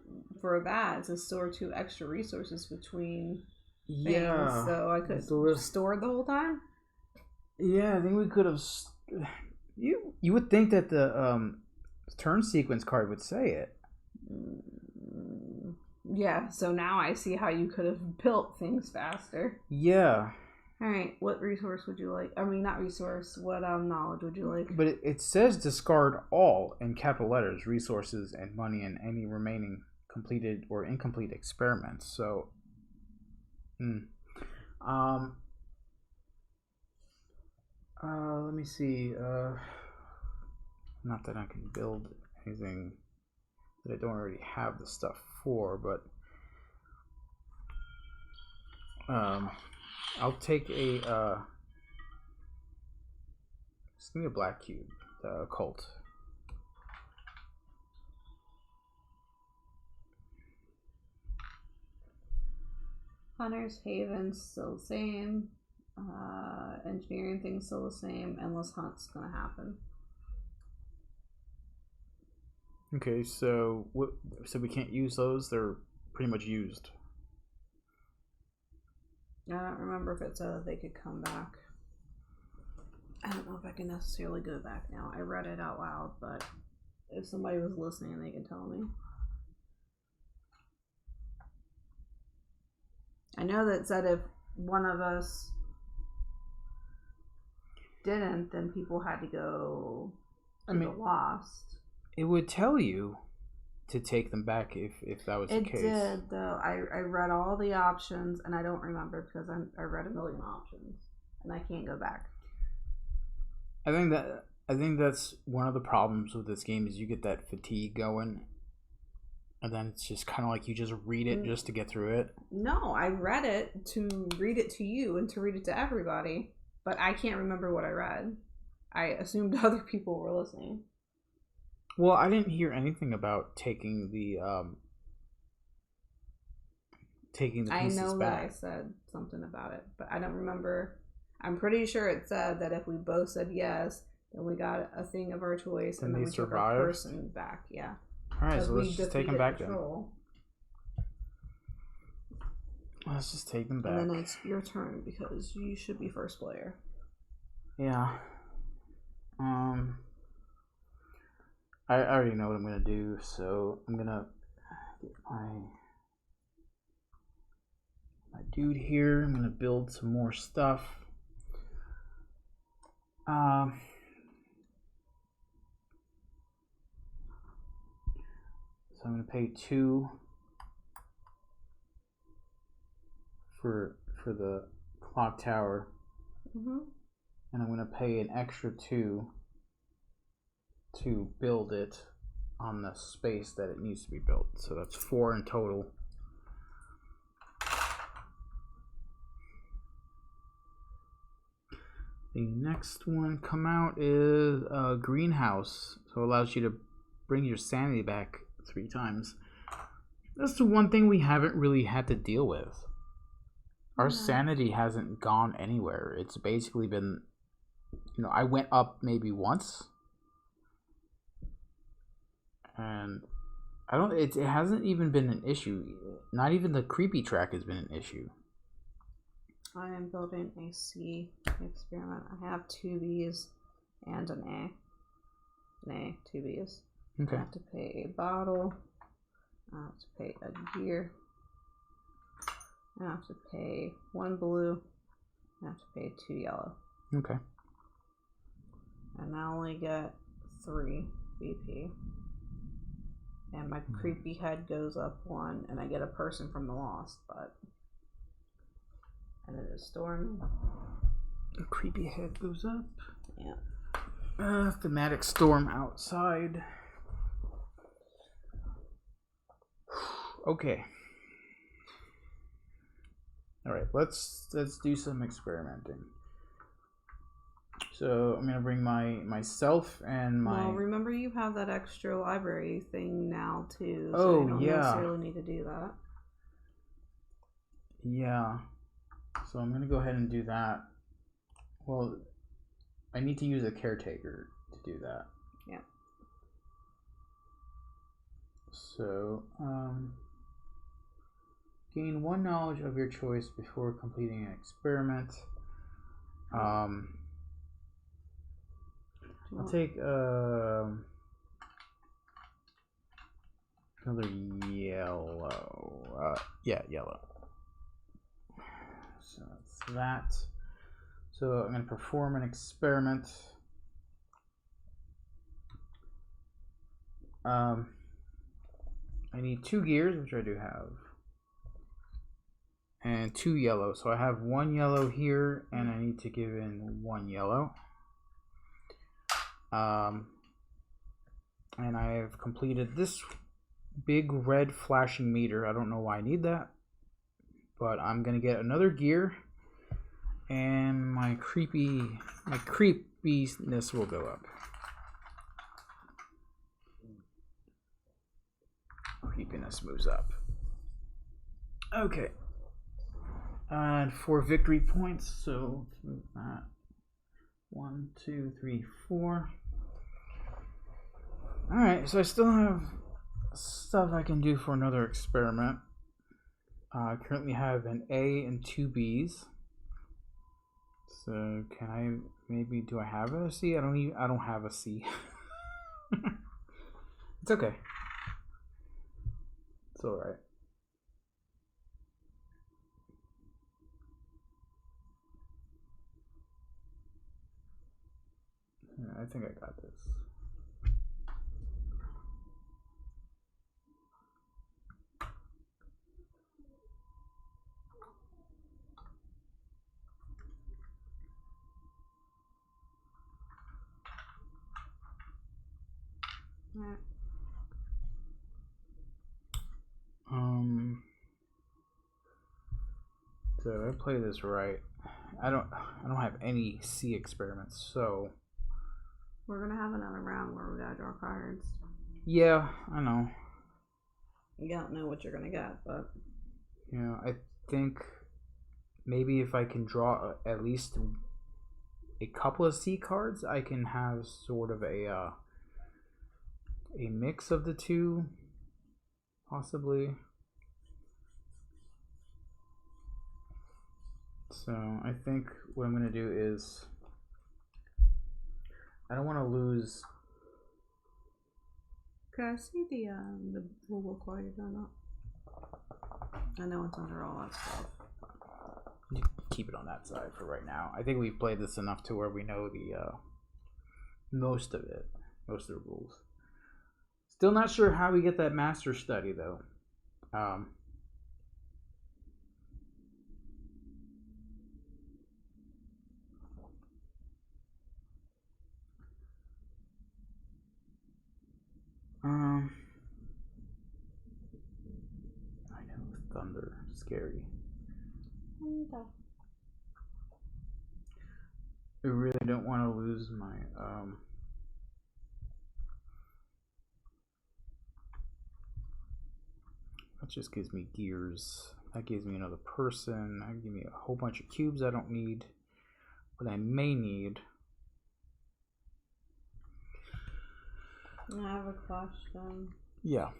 for that it says store 2 extra resources between things, Yeah. so I could store the whole time. Yeah, I think we could have. You would think that the turn sequence card would say it. Yeah, so now I see how you could have built things faster. Yeah. All right, what resource would you like? I mean, not resource. What knowledge would you like? But it says discard all in capital letters, resources and money and any remaining completed or incomplete experiments. So, let me see. Not that I can build anything that I don't already have the stuff for, but I'll take a just give me a black cube, the occult. Hunter's Haven's still the same. Engineering thing's still the same. Endless Hunt's gonna happen. Okay, so so we can't use those. They're pretty much used. I don't remember if it said that they could come back. I don't know if I can necessarily go back now. I read it out loud, but if somebody was listening, they could tell me. I know that said if one of us didn't, then people had to go to the Lost. It would tell you to take them back if that was the case. It did, though. I read all the options, and I don't remember because I read a million options, and I can't go back. I think that's one of the problems with this game is you get that fatigue going, and then it's just kind of like you just read it just to get through it. No, I read it to read it to you and to read it to everybody, but I can't remember what I read. I assumed other people were listening. Well, I didn't hear anything about taking the pieces back. I know that I said something about it, but I don't remember. I'm pretty sure it said that if we both said yes, then we got a thing of our choice, and then we took our person back. Yeah. All right, so let's just take them back then. Let's just take them back. And then it's your turn because you should be first player. Yeah. I already know what I'm gonna do, so I'm gonna get my dude here. I'm gonna build some more stuff. So I'm gonna pay 2 for the clock tower, and I'm gonna pay an extra 2 to build it on the space that it needs to be built. So that's 4 in total. The next one come out is a greenhouse. So it allows you to bring your sanity back 3 times. That's the one thing we haven't really had to deal with. Our sanity hasn't gone anywhere. It's basically been, I went up maybe once. And it hasn't even been an issue. Not even the creepy track has been an issue. I am building a C experiment. I have 2 B's and an A. 2 B's. Okay. I have to pay a bottle. I have to pay a gear. I have to pay 1 blue. I have to pay 2 yellow. Okay. And I only get 3 BP. And my creepy head goes up 1, and I get a person from the Lost, and it is storm. The creepy head goes up. Yeah. Thematic storm outside. Okay. All right, let's do some experimenting. So I'm gonna bring myself and my. Well, remember you have that extra library thing now too. So Oh, you don't yeah. necessarily need to do that. Yeah. So I'm gonna go ahead and do that. Well, I need to use a caretaker to do that. Yeah. So, gain 1 knowledge of your choice before completing an experiment. I'll take another yellow. Yeah, yellow. So that's that. So I'm going to perform an experiment. I need 2 gears, which I do have, and 2 yellow. So I have 1 yellow here, and I need to give in 1 yellow. And I have completed this big red flashing meter. I don't know why I need that, but I'm gonna get another gear, and my creepiness will go up. Creepiness moves up. Okay. And 4 victory points, so let's move that. 1, 2, 3, 4. Alright, so I still have stuff I can do for another experiment. I currently have an A and 2 B's. So can I maybe, do I have a C? I don't have a C. It's okay. It's alright. Yeah, I think I got this. Alright. So if I play this right, I don't have any C experiments, so We're gonna have another round where we gotta draw cards. yeah, I know. You don't know what you're gonna get, but Yeah, I think maybe if I can draw at least a couple of C cards, I can have sort of a mix of the two, possibly. So I think what I'm gonna do is, I don't want to lose. can I see the rule book while you're doing that? I know it's under all that stuff. You keep it on that side for right now. I think we've played this enough to where we know the most of it, most of the rules. Still not sure how we get that master study though. I know, thunder, scary. Okay. I really don't want to lose my that just gives me gears. That gives me another person. That gives me a whole bunch of cubes I don't need, but I may need. I have a question. Yeah.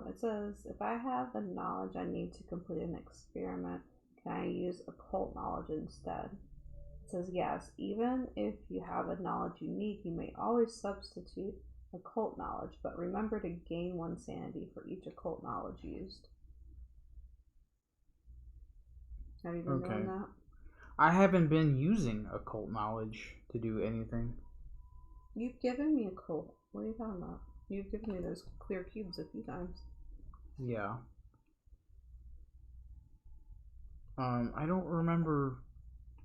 It says, if I have the knowledge I need to complete an experiment, can I use occult knowledge instead? It says, yes, even if you have the knowledge you need, you may always substitute occult knowledge, but remember to gain 1 sanity for each occult knowledge used. Have you been doing that? I haven't been using occult knowledge to do anything. You've given me occult. What are you talking about? You've given me those clear cubes a few times. Yeah. I don't remember.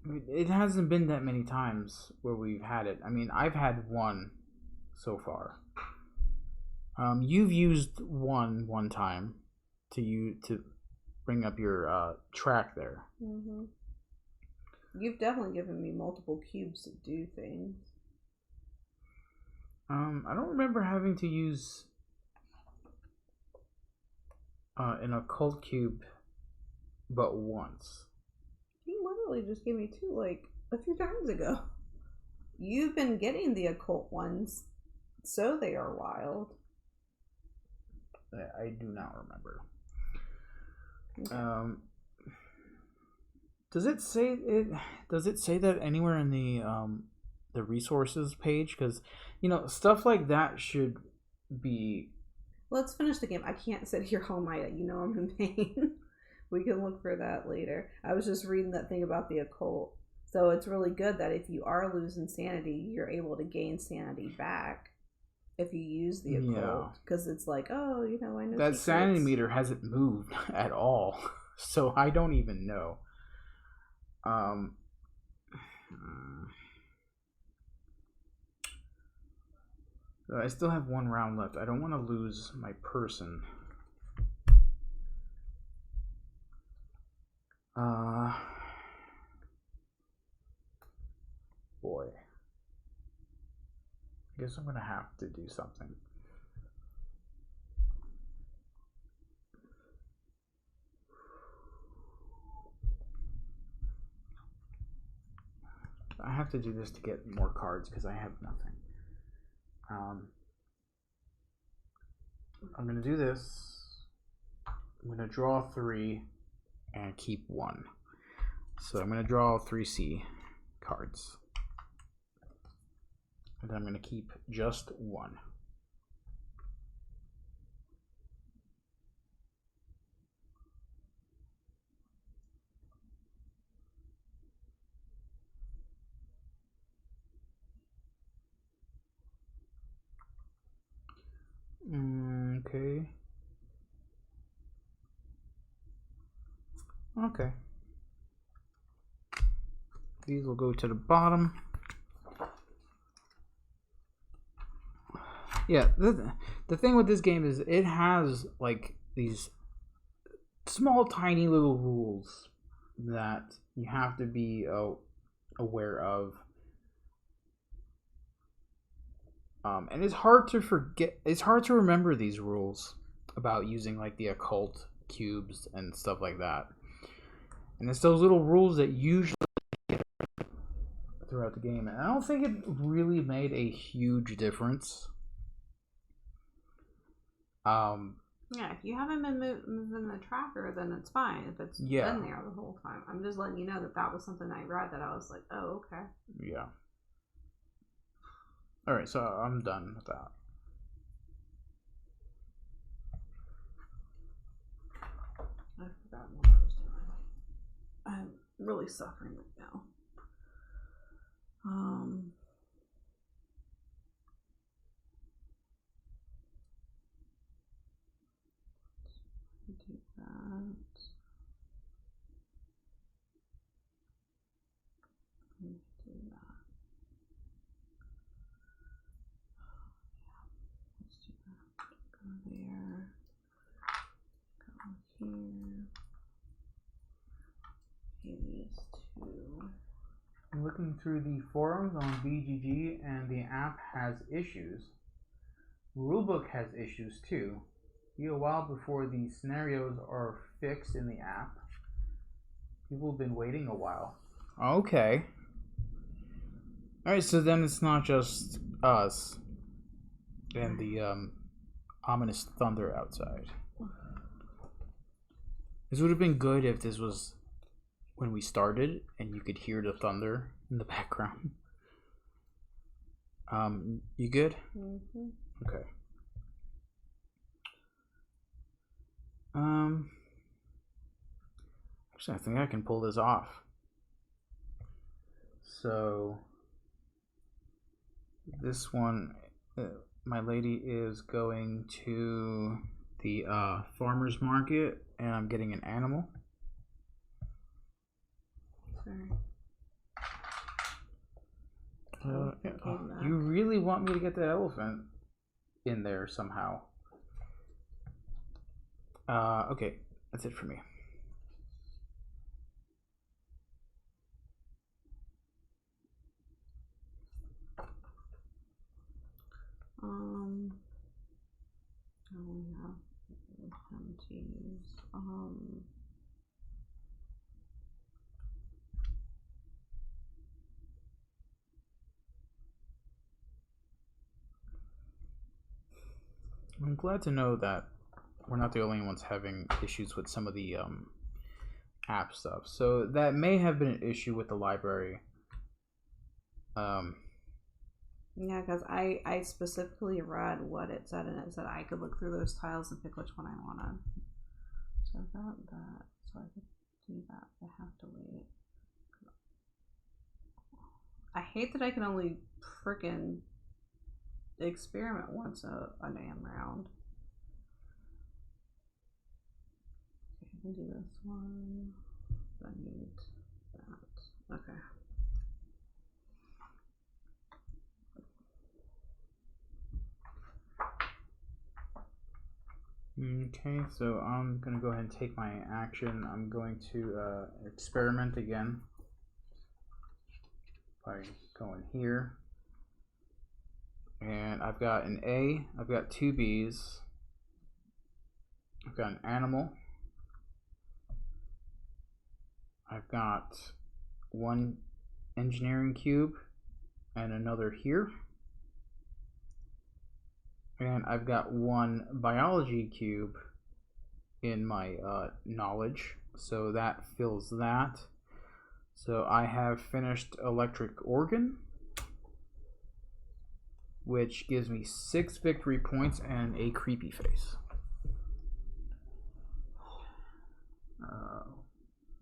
I mean, it hasn't been that many times where we've had it. I mean, I've had 1 so far. You've used one time to bring up your track there. Mm-hmm. You've definitely given me multiple cubes to do things. I don't remember having to use an occult cube but once. You literally just gave me 2 like a few times ago. You've been getting the occult ones, so they are wild. I do not remember. Okay. Does it say it? Does it say that anywhere in the resources page? Because stuff like that should be. Let's finish the game. I can't sit here all night. I'm in pain. We can look for that later. I was just reading that thing about the occult. So it's really good that if you are losing sanity, you're able to gain sanity back if you use the occult. Because it's like, oh, I know That sanity meter hasn't moved at all. So I don't even know. I still have 1 round left. I don't want to lose my person. Boy. I guess I'm gonna have to do something. I have to do this to get more cards because I have nothing. I'm gonna do this. I'm gonna draw 3 and keep 1. So I'm gonna draw 3C cards. And then I'm gonna keep just 1. Okay. Okay. These will go to the bottom. Yeah, the thing with this game is it has like these small tiny little rules that you have to be aware of. And it's hard to forget. It's hard to remember these rules about using like the occult cubes and stuff like that. And it's those little rules that usually throughout the game, and I don't think it really made a huge difference. Yeah, if you haven't been moving the tracker, then it's fine. If it's been there the whole time, I'm just letting you know that was something I read that I was like, oh, okay. Yeah. All right, so I'm done with that. I forgot what I was doing. I'm really suffering right now. Do that. Do that. Let's do that. Go there. Go here. Pay these 2. I'm looking through the forums on BGG, and the app has issues. Rulebook has issues too. Be a while before the scenarios are fixed in the app. People have been waiting a while. Okay. Alright, so then it's not just us and the ominous thunder outside. This would have been good if this was when we started and you could hear the thunder in the background. You good? Mm-hmm. Okay. Actually, I think I can pull this off. So this one, my lady is going to the farmer's market, and I'm getting an animal. Sorry. You really want me to get the elephant? in there somehow. Okay, that's it for me. I only have him to use. I'm glad to know that we're not the only ones having issues with some of the app stuff. So that may have been an issue with the library. Yeah, because I specifically read what it said, and it said I could look through those tiles and pick which one I wanted. So so I could do that. I have to wait. I hate that I can only frickin' experiment once a damn round. Okay, I can do this one. I need that. Okay. Okay, so I'm gonna go ahead and take my action. I'm going to experiment again by going here. And I've got an A, I've got two B's, I've got an animal, I've got one engineering cube and another here. And I've got one biology cube in my knowledge, so that fills that. So I have finished electric organ, which gives me 6 victory points and a creepy face.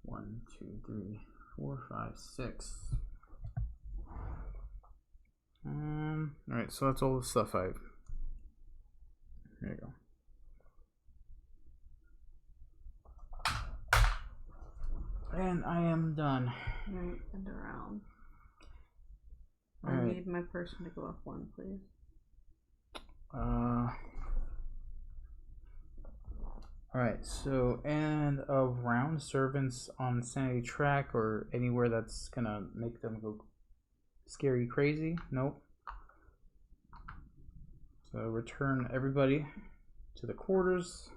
1, 2, 3, 4, 5, 6. Alright, so that's all the stuff I've. There you go. And I am done. Right, and around. All I right. need my person to go up one, please. Alright, so end of round. Servants on sanity track or anywhere that's gonna make them go scary crazy. Nope. So return everybody to the quarters.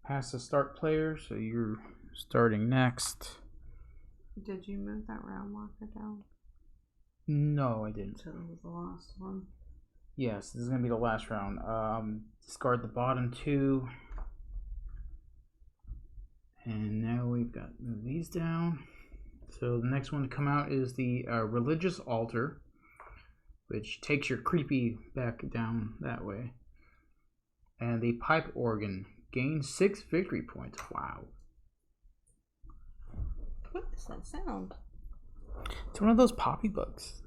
Pass the start player, so you're starting next. Did you move that round marker down? No, I didn't. So this was the last one. Yes, this is gonna be the last round. Discard the bottom two. And now we've got move these down. So the next one to come out is the religious altar, which takes your creepy back down that way. And the pipe organ gains 6 victory points. Wow. What is that sound? It's one of those poppy bugs.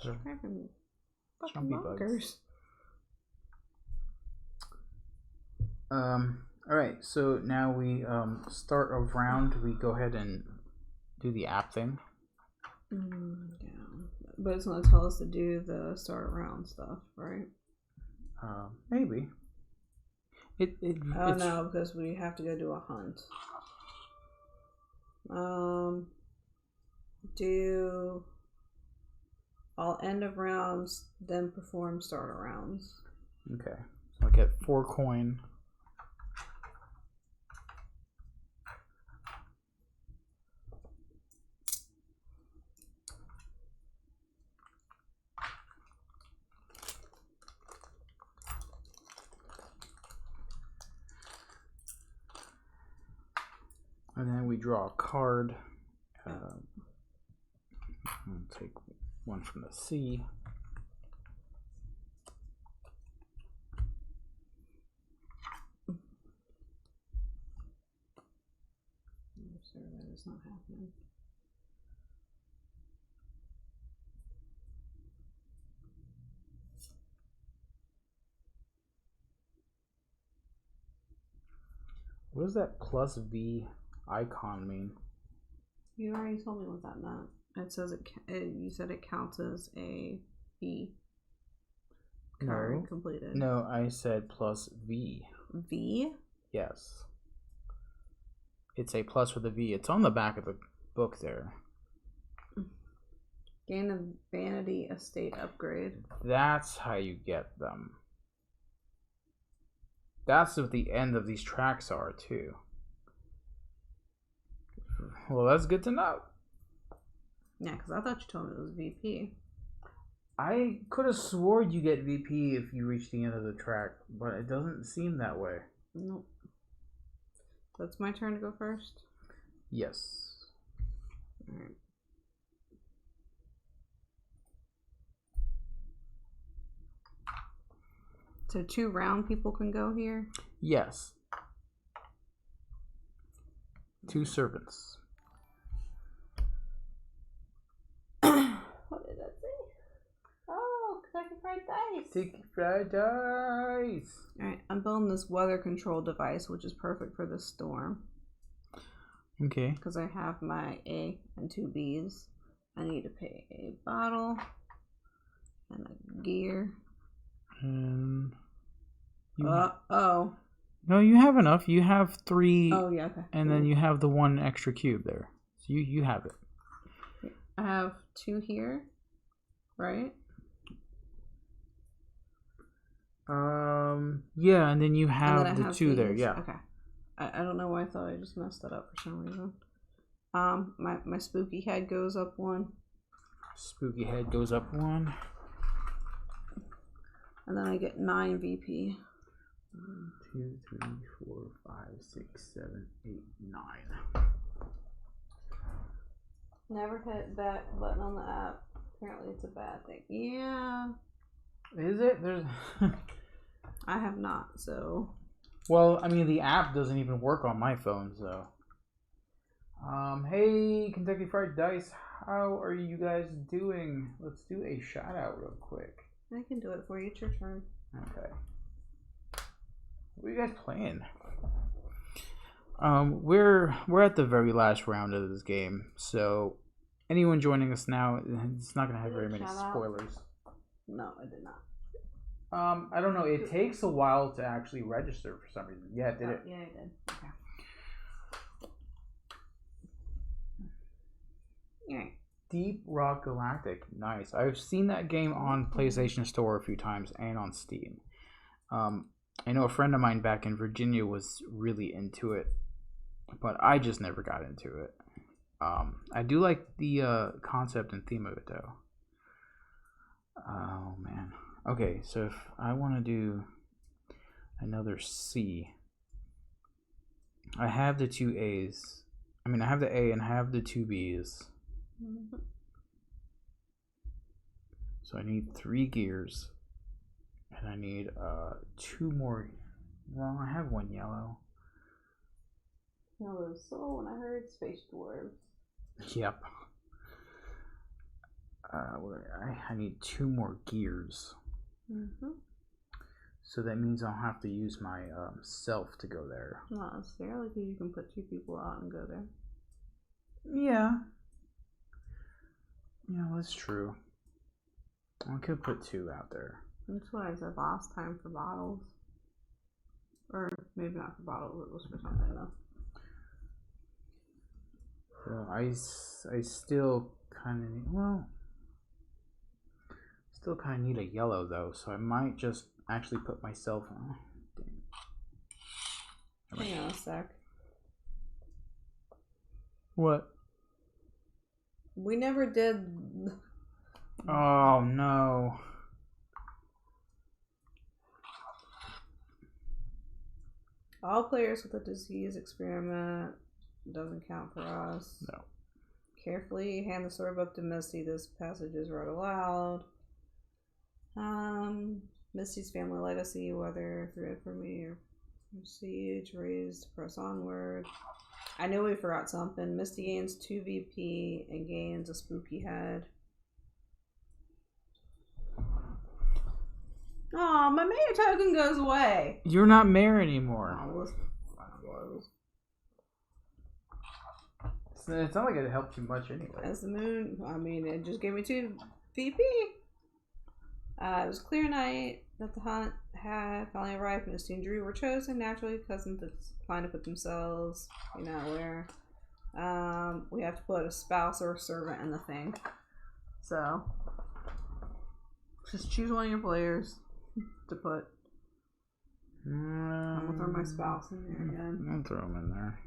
Fucking Jumpy buggers. Alright, so now we start a round. We go ahead and do the app thing. Yeah. But it's going to tell us to do the start round stuff, right? Maybe. Oh no, because we have to go do a hunt. Do all end of rounds, then perform starter rounds. Okay. So I get 4 coin. And then we draw a card. I'll take one from the sea. So that is not happening. What does that plus V icon mean? You already told me what that meant. It says you said it counts as a V. No. Card completed. No, I said plus V. V? Yes. It's a plus with a V. It's on the back of the book there. Gain a vanity estate upgrade. That's how you get them. That's what the end of these tracks are, too. Well, that's good to know. Yeah, because I thought you told me it was VP. I could have swore you get VP if you reach the end of the track, but it doesn't seem that way. Nope. So it's my turn to go first? Yes. Alright. So 2 round people can go here? Yes. 2 serpents. What did that say? Oh, Kentucky Fried Dice. Kentucky Fried Dice. Alright, I'm building this weather control device, which is perfect for this storm. Okay. Because I have my A and 2 B's. I need to pay a bottle and a gear. And Oh. No, you have enough. You have 3. Oh, yeah, okay. And then you have the 1 extra cube there. So you have it. I have 2 here, right? Yeah, and then you have then I the have 2 there. these. Yeah. Okay. I don't know why I thought I just messed that up for some reason. My spooky head goes up 1. Spooky head goes up 1. And then I get 9 VP. 1, 2, 3, 4, 5, 6, 7, 8, 9. Never hit back button on the app. Apparently it's a bad thing. Yeah. Is it? There's. I have not, so. Well, I mean, the app doesn't even work on my phone, so. Hey, Kentucky Fried Dice, how are you guys doing? Let's do a shout out real quick. I can do it for you. It's your turn. Okay. What are you guys playing? We're at the very last round of this game, so anyone joining us now, it's not gonna have very many spoilers. No, I did not. I don't know. It takes a while to actually register for some reason. Yeah, did it? Yeah, I did. Okay. Alright. Deep Rock Galactic, nice. I've seen that game on PlayStation Store a few times and on Steam. I know a friend of mine back in Virginia was really into it, but I just never got into it. I do like the concept and theme of it though. Oh man. Okay, so if I want to do another C, I have the 2 A's. I mean, I have the A and I have the 2 B's. Mm-hmm. So I need 3 gears. And I need 2 more. Well, I have 1 yellow. Hello, so when I heard Space Dwarves. Yep. I need 2 more gears. Mm-hmm. So that means I'll have to use my self to go there. Not necessarily, because you can put 2 people out and go there. Yeah. Yeah, that's true. I could put 2 out there. That's what I said last time for bottles. Or maybe not for bottles, it was for something though. So I still kind of need, well, still kind of need a yellow though, so I might just actually put myself on. Hang on a sec. What? We never did. Oh no. All players with a disease experiment doesn't count for us. No. Carefully hand the sword up to Misty. This passage is read aloud. Misty's family legacy, whether through infamy or siege, raised, press onward. I know we forgot something. Misty gains 2 VP and gains a spooky head. Oh, my mayor token goes away. You're not mayor anymore. Oh, It's not like it helped you much anyway. As the moon, I mean, it just gave me 2 VP. It was a clear night that the hunt had finally arrived. Misty and Drew were chosen naturally because they declined to put themselves, where. We have to put a spouse or a servant in the thing. So, just choose one of your players to put. I'm gonna throw my spouse in there again. I'll throw him in there.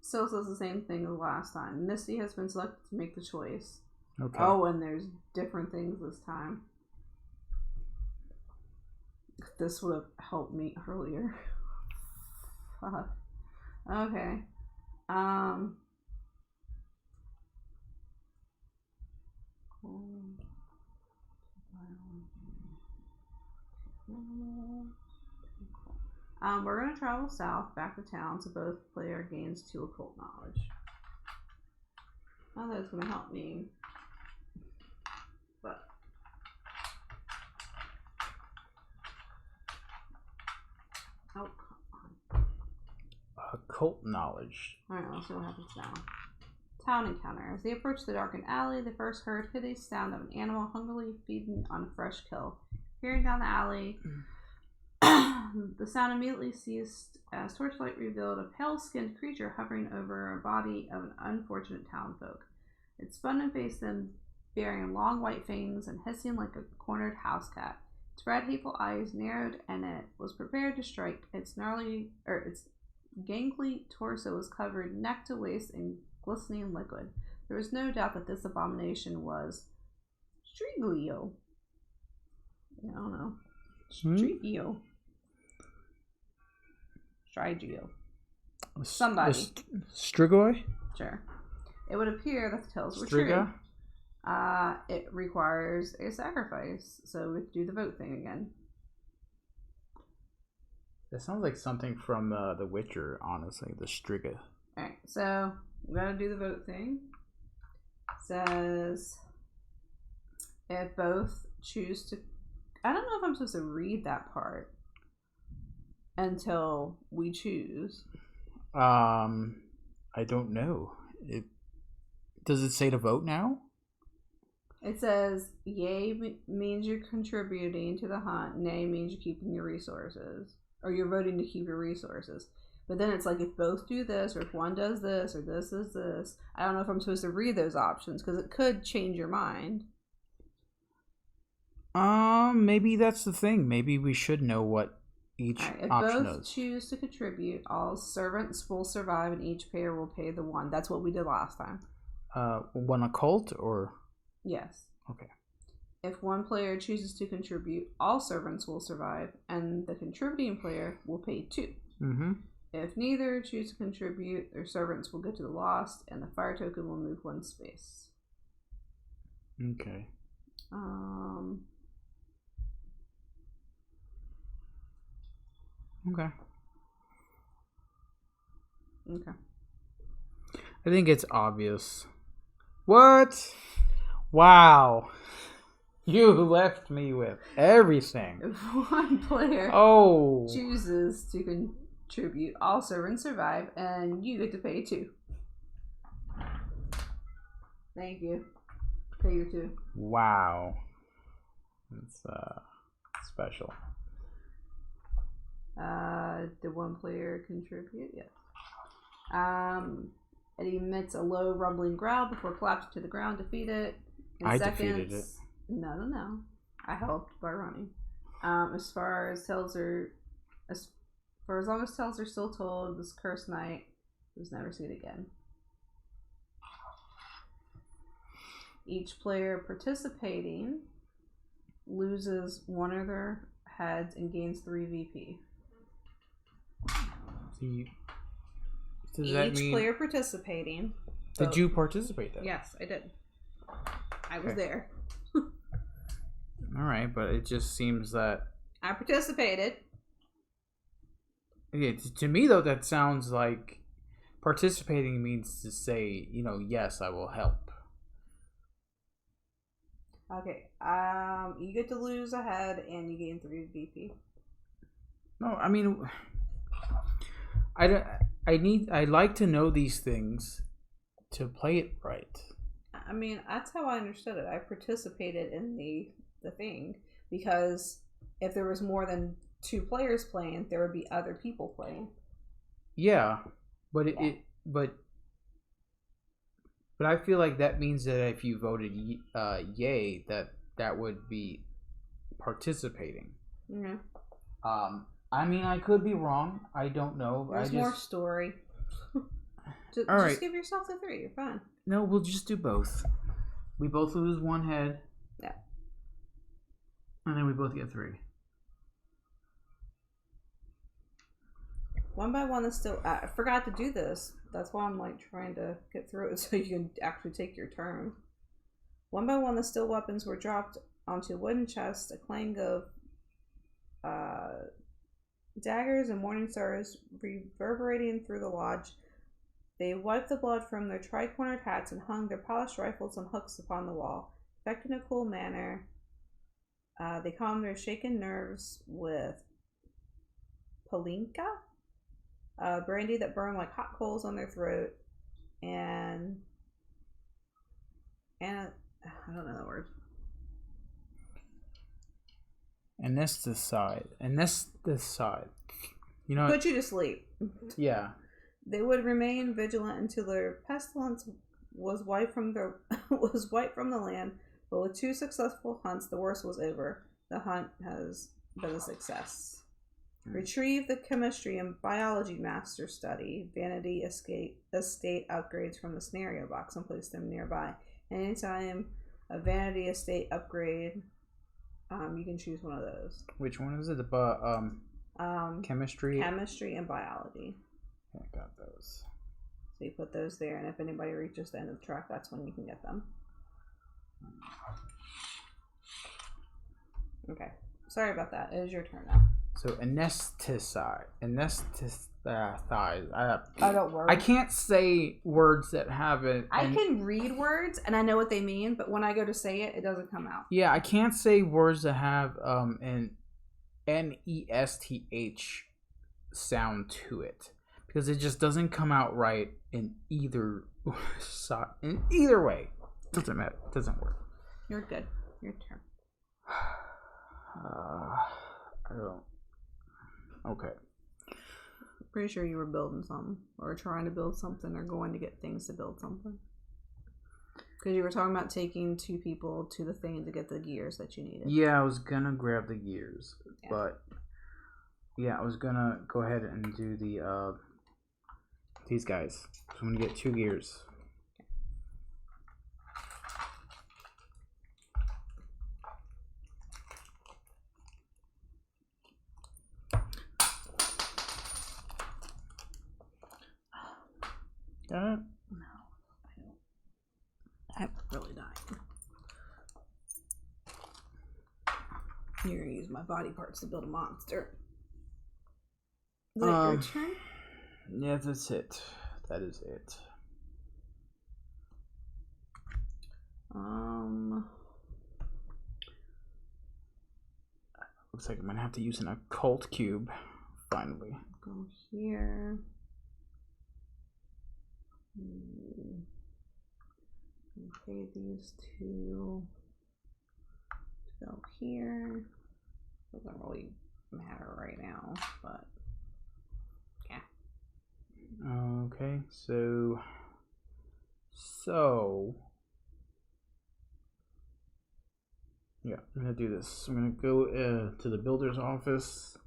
Still says the same thing as last time. Misty has been selected to make the choice. Okay. Oh, and there's different things this time. This would have helped me earlier. Fuck. Okay. We're gonna travel south back to town so both player gains 2 occult knowledge. Not that it's gonna help me, but oh, come on. Occult knowledge. Alright, let's see what happens now. Town encounter. As they approached the darkened alley, they first heard hideous sound of an animal hungrily feeding on a fresh kill. Peering down the alley, the sound immediately ceased as torchlight revealed a pale-skinned creature hovering over a body of an unfortunate townfolk. It spun and faced them, bearing long white fangs and hissing like a cornered house cat. Its red, hateful eyes narrowed, and it was prepared to strike. Its gangly torso was covered neck to waist in glistening liquid. There was no doubt that this abomination was Striglio. Yeah, I don't know. Strigio. Strigio. Somebody. Strigoi? Sure. It would appear that the tales were Striga? true. It requires a sacrifice, so we have to do the vote thing again. That sounds like something from The Witcher, honestly. The Striga. Alright, so we gotta do the vote thing. Says if both choose to. I don't know if I'm supposed to read that part until we choose. I don't know. Does it say to vote now? It says yay means you're contributing to the hunt, nay means you're keeping your resources, or you're voting to keep your resources. But then it's like if both do this, or if one does this, or this is this. I don't know if I'm supposed to read those options because it could change your mind. Maybe that's the thing. Maybe we should know what each If option both is. choose to contribute, all servants will survive and each payer will pay the 1. That's what we did last time. One occult or? Yes. Okay. If one player chooses to contribute, all servants will survive and the contributing player will pay 2. Mm-hmm. If neither choose to contribute, their servants will go to the lost and the fire token will move 1 space. Okay. Okay. Okay. I think it's obvious. What? Wow. You left me with everything. If one player chooses to contribute, all servants survive and you get to pay 2. Thank you. Pay your 2. Wow. It's special. Did one player contribute? Yes. It emits a low rumbling growl before collapsing to the ground. Defeat it. In seconds. Defeated it. No. I helped by running. As long as tales are still told, this cursed night was never seen again. Each player participating loses 1 of their heads and gains 3 VP. Does that mean... Each player participating. Did you participate then? Yes, I did. I was there. Alright, but it just seems that... I participated. Yeah, to me, though, that sounds like participating means to say, yes, I will help. Okay. You get to lose a head and you gain 3 VP. No, I mean... I don't. I like to know these things to play it right. I mean, that's how I understood it. I participated in the thing because if there was more than 2 players playing, there would be other people playing. Yeah, but but I feel like that means that if you voted yay, that would be participating. Yeah. I mean, I could be wrong. I don't know. There's more story. Just right. give yourself the 3. You're fine. No, we'll just do both. We both lose 1 head. Yeah. And then we both get 3. 1 by 1 is still. I forgot to do this. That's why I'm like trying to get through it so you can actually take your turn. 1 by 1, the steel weapons were dropped onto wooden chests. A clang of daggers and morning stars reverberating through the lodge. They wiped the blood from their tri-cornered hats and hung their polished rifles on hooks upon the wall. Effective in a cool manner, they calmed their shaken nerves with palinka, brandy that burned like hot coals on their throat, and I don't know the word. Anesthesize. You know. Put you to sleep. Yeah. They would remain vigilant until their pestilence was wiped from the land. But with 2 successful hunts, the worst was over. The hunt has been a success. Retrieve the chemistry and biology master study vanity estate upgrades from the scenario box and place them nearby. Anytime a vanity estate upgrade, you can choose one of those. Which one is it? Chemistry and biology. I got those. So you put those there, and if anybody reaches the end of the track, that's when you can get them. Okay. Sorry about that. It is your turn now. So anesthesize. I don't worry. I can't say words that have it. I can read words, and I know what they mean, but when I go to say it, it doesn't come out. Yeah, I can't say words that have an NESTH sound to it. Because it just doesn't come out right in either side. In either way. Doesn't matter. Doesn't work. You're good. Your turn. I don't. Okay. Pretty sure you were building something. Or trying to build something. Or going to get things to build something. Because you were talking about taking 2 people to the thing to get the gears that you needed. Yeah, I was gonna grab the gears. Yeah. But yeah, I was gonna go ahead and do the these guys. So I'm gonna get 2 gears. Got it? No, I don't. I'm really dying. You're gonna use my body parts to build a monster. Is that your turn? Yeah, that's it. That is it. Looks like I'm gonna have to use an occult cube finally. Go here. Okay, these 2 go here. Doesn't really matter right now, but yeah. Okay, so yeah, I'm gonna do this. I'm gonna go to the builder's office.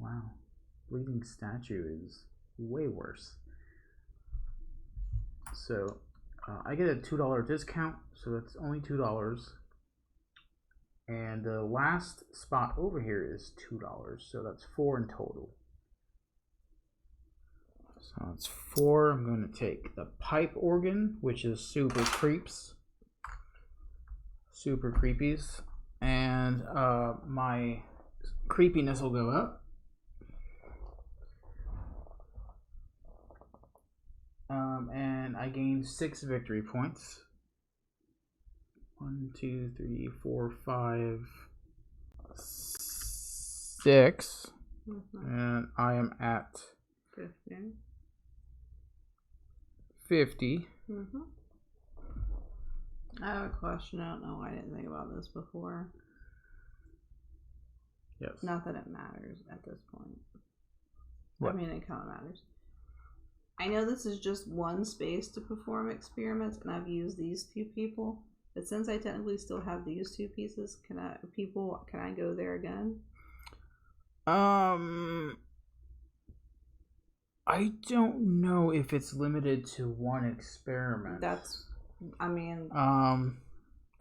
Wow, breathing statue is way worse. So I get a $2 discount, so that's only $2. And the last spot over here is $2, so that's $4 in total. So that's 4. I'm going to take the pipe organ, which is super creepies, and my creepiness will go up. And I gained 6 victory points. 1, 2, 3, 4, 5, 6. And I am at 50. I have a question. I don't know why I didn't think about this before. Yes. Not that it matters at this point. What? I mean, it kind of matters. I know this is just one space to perform experiments, and I've used these 2 people. But since I technically still have these 2 pieces, can I go there again? I don't know if it's limited to one experiment. Go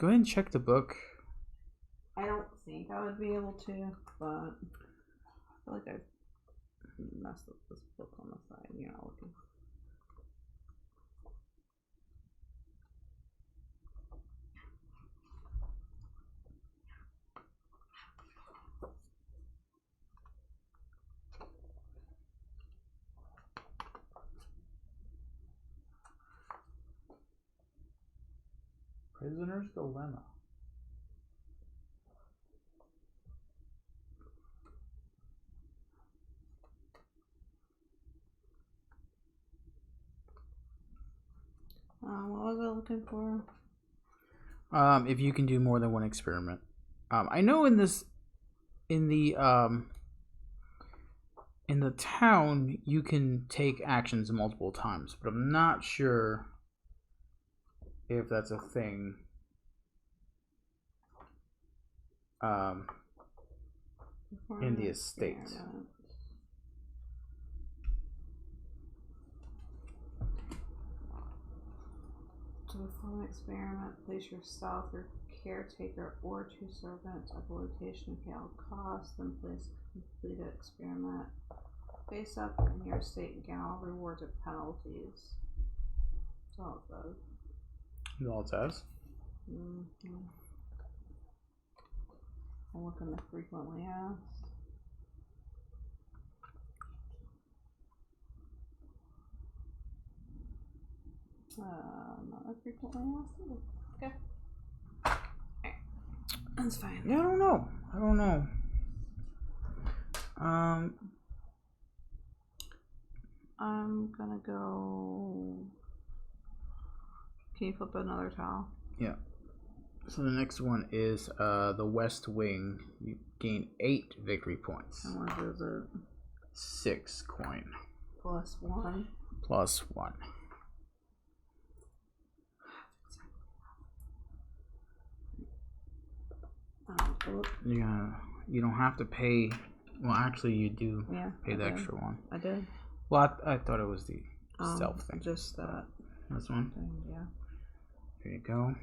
ahead and check the book. I don't think I would be able to, but I feel like I messed up this book on the side. You're not looking. Prisoner's Dilemma. What was I looking for? If you can do more than one experiment. I know in the town you can take actions multiple times, but I'm not sure if that's a thing. In the estate. To perform an experiment, place yourself, your caretaker, or 2 servants at the location at all costs, then place complete experiment. Face up in your estate and gain all rewards or penalties. That's all it says. That's all it says? I'm looking at frequently asked. Not frequently asked either. Okay. Alright. That's fine. Yeah, I don't know. I'm gonna go. Can you flip another tile? Yeah. So the next one is the West Wing. You gain 8 victory points. How much is it? 6 coin. Plus 1. Plus 1. Yeah, you don't have to pay. Well, actually, you do pay the extra one. I did. Well, I thought it was the stealth thing. Just that. This one? Yeah. There you go.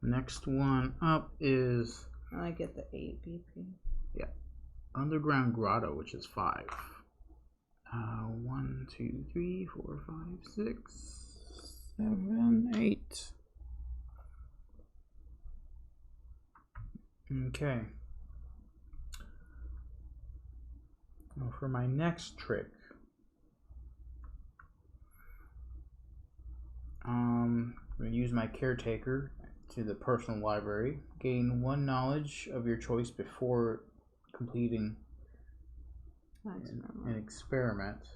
Next one up is... And I get the 8 BP. Yeah. Underground Grotto, which is 5. 1, 2, 3, 4, 5, 6, 7, 8. Okay. Now for my next trick, I'm going to use my caretaker to the personal library. Gain 1 knowledge of your choice before completing an experiment.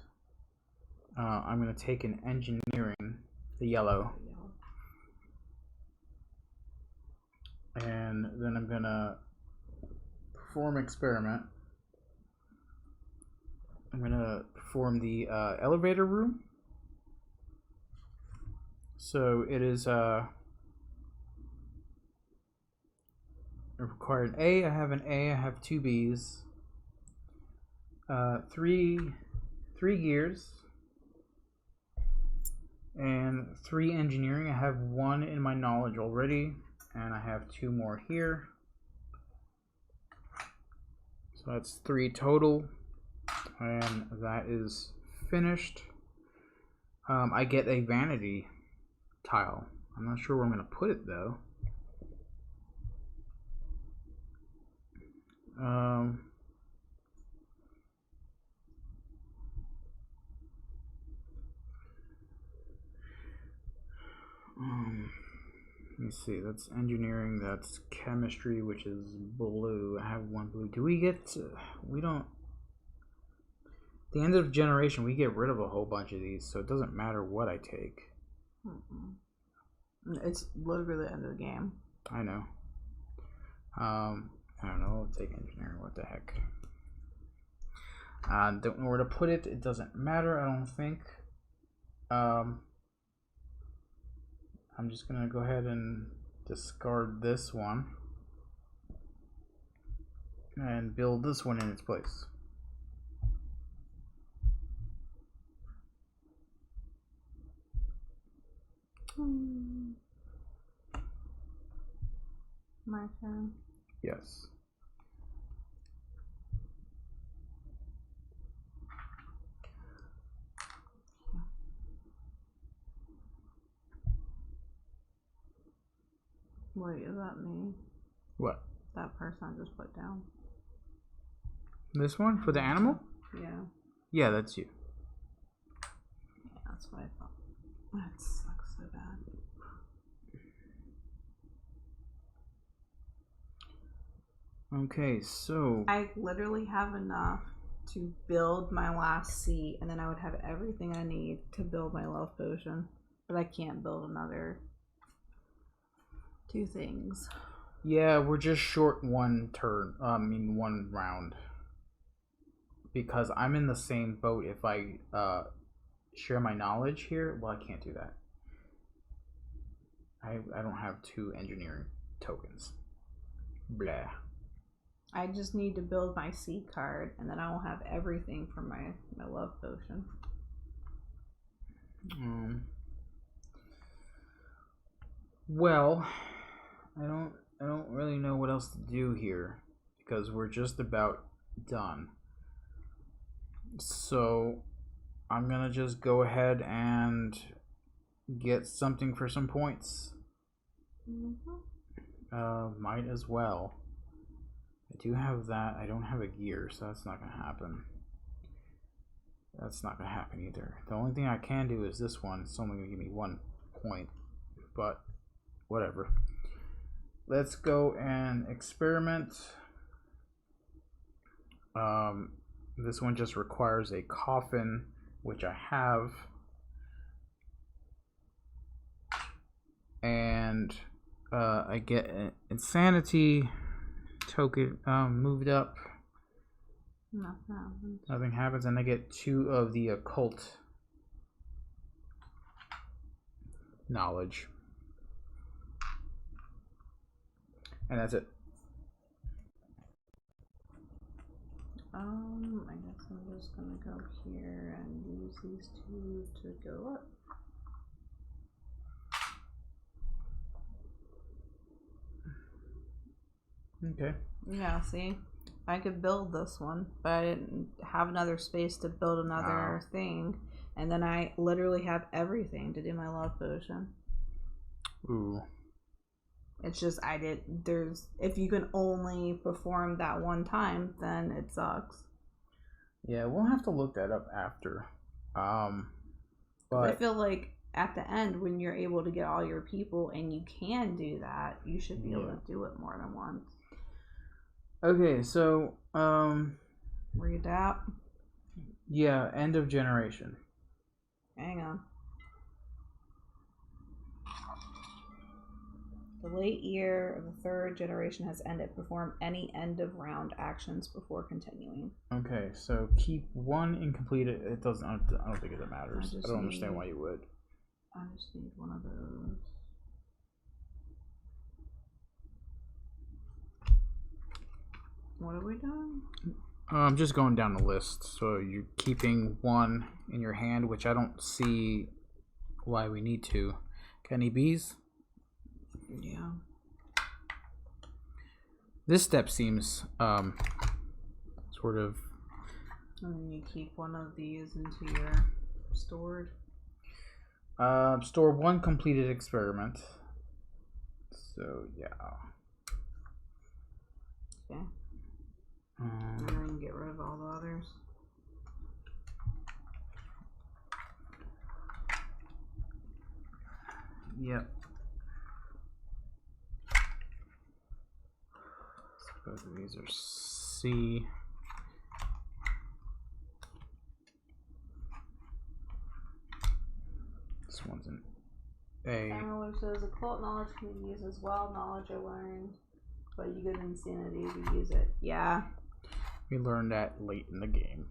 I'm going to take an engineering, the yellow, and then I'm going to perform experiment. I'm going to perform the elevator room. So it is required A. I have an A. I have 2 Bs. 3 gears. And 3 engineering. I have 1 in my knowledge already. And I have 2 more here. So that's 3 total. And that is finished. I get a vanity tile. I'm not sure where I'm going to put it though. Let me me see. That's engineering. That's chemistry, which is blue. I have one blue. Do we get? We don't. At the end of generation, we get rid of a whole bunch of these, so it doesn't matter what I take. It's literally the end of the game. I know. I don't know. I'll take engineering. What the heck? Don't know where to put it. It doesn't matter. I don't think. I'm just gonna go ahead and discard this one and build this one in its place. My turn. Yes. Wait, is that me? What? That person I just put down. This one for the animal? Yeah. Yeah, that's you. Yeah, that's what I thought. That sucks so bad. Okay, so I literally have enough to build my last seat, and then I would have everything I need to build my love potion. But I can't build another 2 things. yeah, we're just short one turn. One round. Because I'm in the same boat. If I share my knowledge here, well, I can't do that. I don't have 2 engineering tokens. Blah. I just need to build my seed card, and then I will have everything for my love potion. Well, I don't really know what else to do here because we're just about done. So I'm gonna just go ahead and get something for some points. Might as well. I do have that. I don't have a gear, so that's not gonna happen. That's not gonna happen either. The only thing I can do is this one. It's only gonna give me 1 point, but whatever. Let's go and experiment. This one just requires a coffin, which I have, and I get an insanity token moved up. Nothing happens, and I get 2 of the occult knowledge, and that's it. I guess I'm just gonna go here and use these 2 to go up. Okay. Yeah, see? I could build this one, but I didn't have another space to build another thing. And then I literally have everything to do my love potion. Ooh. It's just if you can only perform that one time, then it sucks. Yeah, we'll have to look that up after. But I feel like at the end, when you're able to get all your people and you can do that, you should be able to do it more than once. Okay, so Read that. yeah, end of generation. Hang on. The late year of the 3rd generation has ended. Perform any end of round actions before continuing. Okay, so keep 1 incomplete. It doesn't. I don't think it matters. I don't understand why you would. I just need one of those. What are we doing? I'm just going down the list. So you're keeping 1 in your hand, which I don't see why we need to. Any bees? Yeah. This step seems sort of. And then you keep one of these into your stored. Store 1 completed experiment. So yeah. Okay. And then get rid of all the others. Yep. Both of these are C. This one's an A. Amaler says occult knowledge can be used as well. Knowledge I learned, but you get insanity if you use it. Yeah. We learned that late in the game.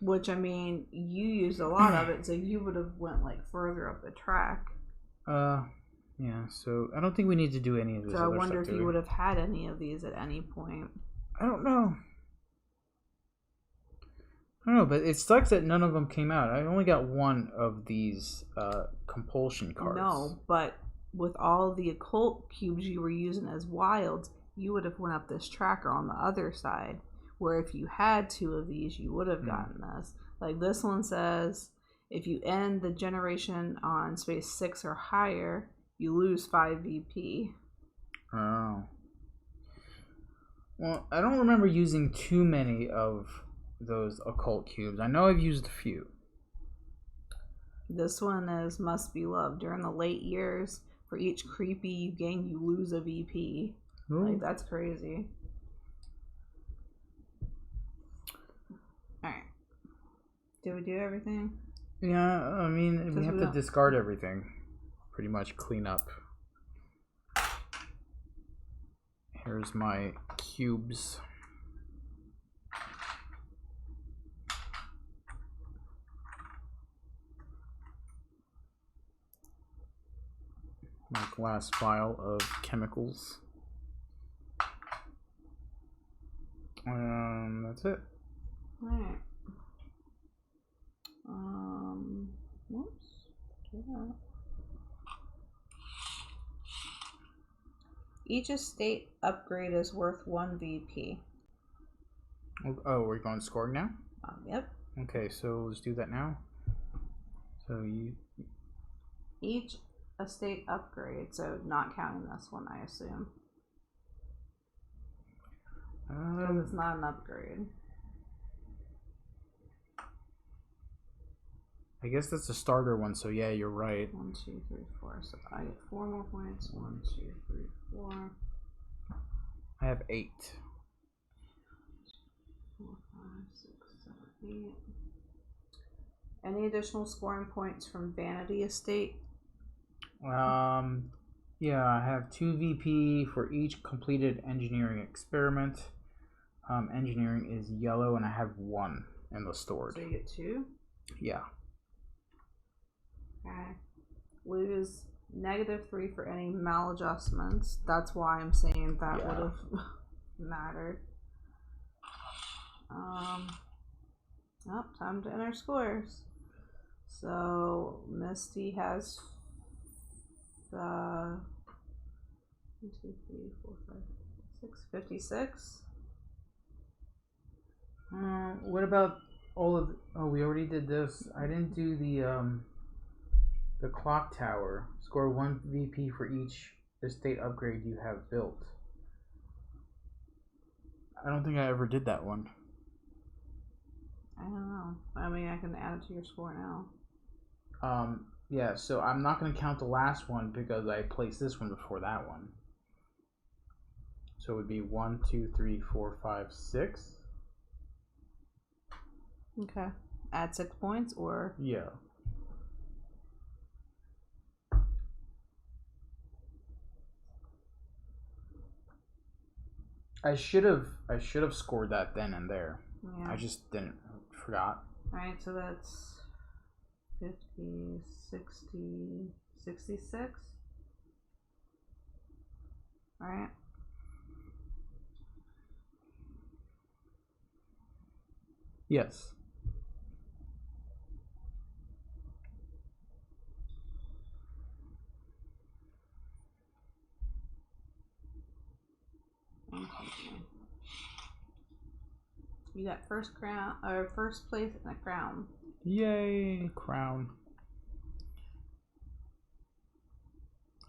Which, I mean, you used a lot of it, so you would have went like further up the track. Yeah. So I don't think we need to do any of this. So I wonder if you would have had any of these at any point. I don't know. I don't know, but it sucks that none of them came out. I only got one of these compulsion cards. No, but with all the occult cubes you were using as wilds, you would have went up this tracker on the other side. Where if you had two of these, you would have gotten this. Like this one says, if you end the generation on space 6 or higher, you lose 5 VP. Oh. Well, I don't remember using too many of those occult cubes. I know I've used a few. This one is must be loved. During the late years, for each creepy you gain, you lose a VP. Ooh. Like, that's crazy. Alright. Did we do everything? Yeah, I mean, we have to discard everything. Pretty much clean up. Here's my cubes. My glass vial of chemicals. That's it. Alright. Whoops. Do that. Each estate upgrade is worth 1 VP. Oh, we're going scoring now? Yep. Okay, so let's do that now. So Each estate upgrade, so not counting this one, I assume. Because it's not an upgrade. I guess that's the starter one, so yeah, you're right. 1, 2, 3, 4. So I get 4 more points. 1, 2, 3, 4. I have 8. 4, 5, 6, 7, 8. Any additional scoring points from Vanity Estate? Yeah, I have 2 VP for each completed engineering experiment. Engineering is yellow, and I have 1 in the stored. So you get 2? Yeah. Okay. Lose -3 for any maladjustments. That's why I'm saying that would have mattered. Oh, time to enter scores. So Misty has 1, 2, 3, 4, 5, 6, 56. What about all of? Oh, we already did this. I didn't do the clock tower. Score 1 VP for each estate upgrade you have built. I don't think I ever did that one. I don't know. I mean, I can add it to your score now. Yeah, so I'm not going to count the last one because I placed this one before that one. So it would be 1, 2, 3, 4, 5, 6. Okay. Add 6 points or? Yeah. I should have scored that then and there. Yeah. I just forgot. Alright, so that's 50, 60, 66. Alright. Yes. You got first place and a crown. Yay, crown.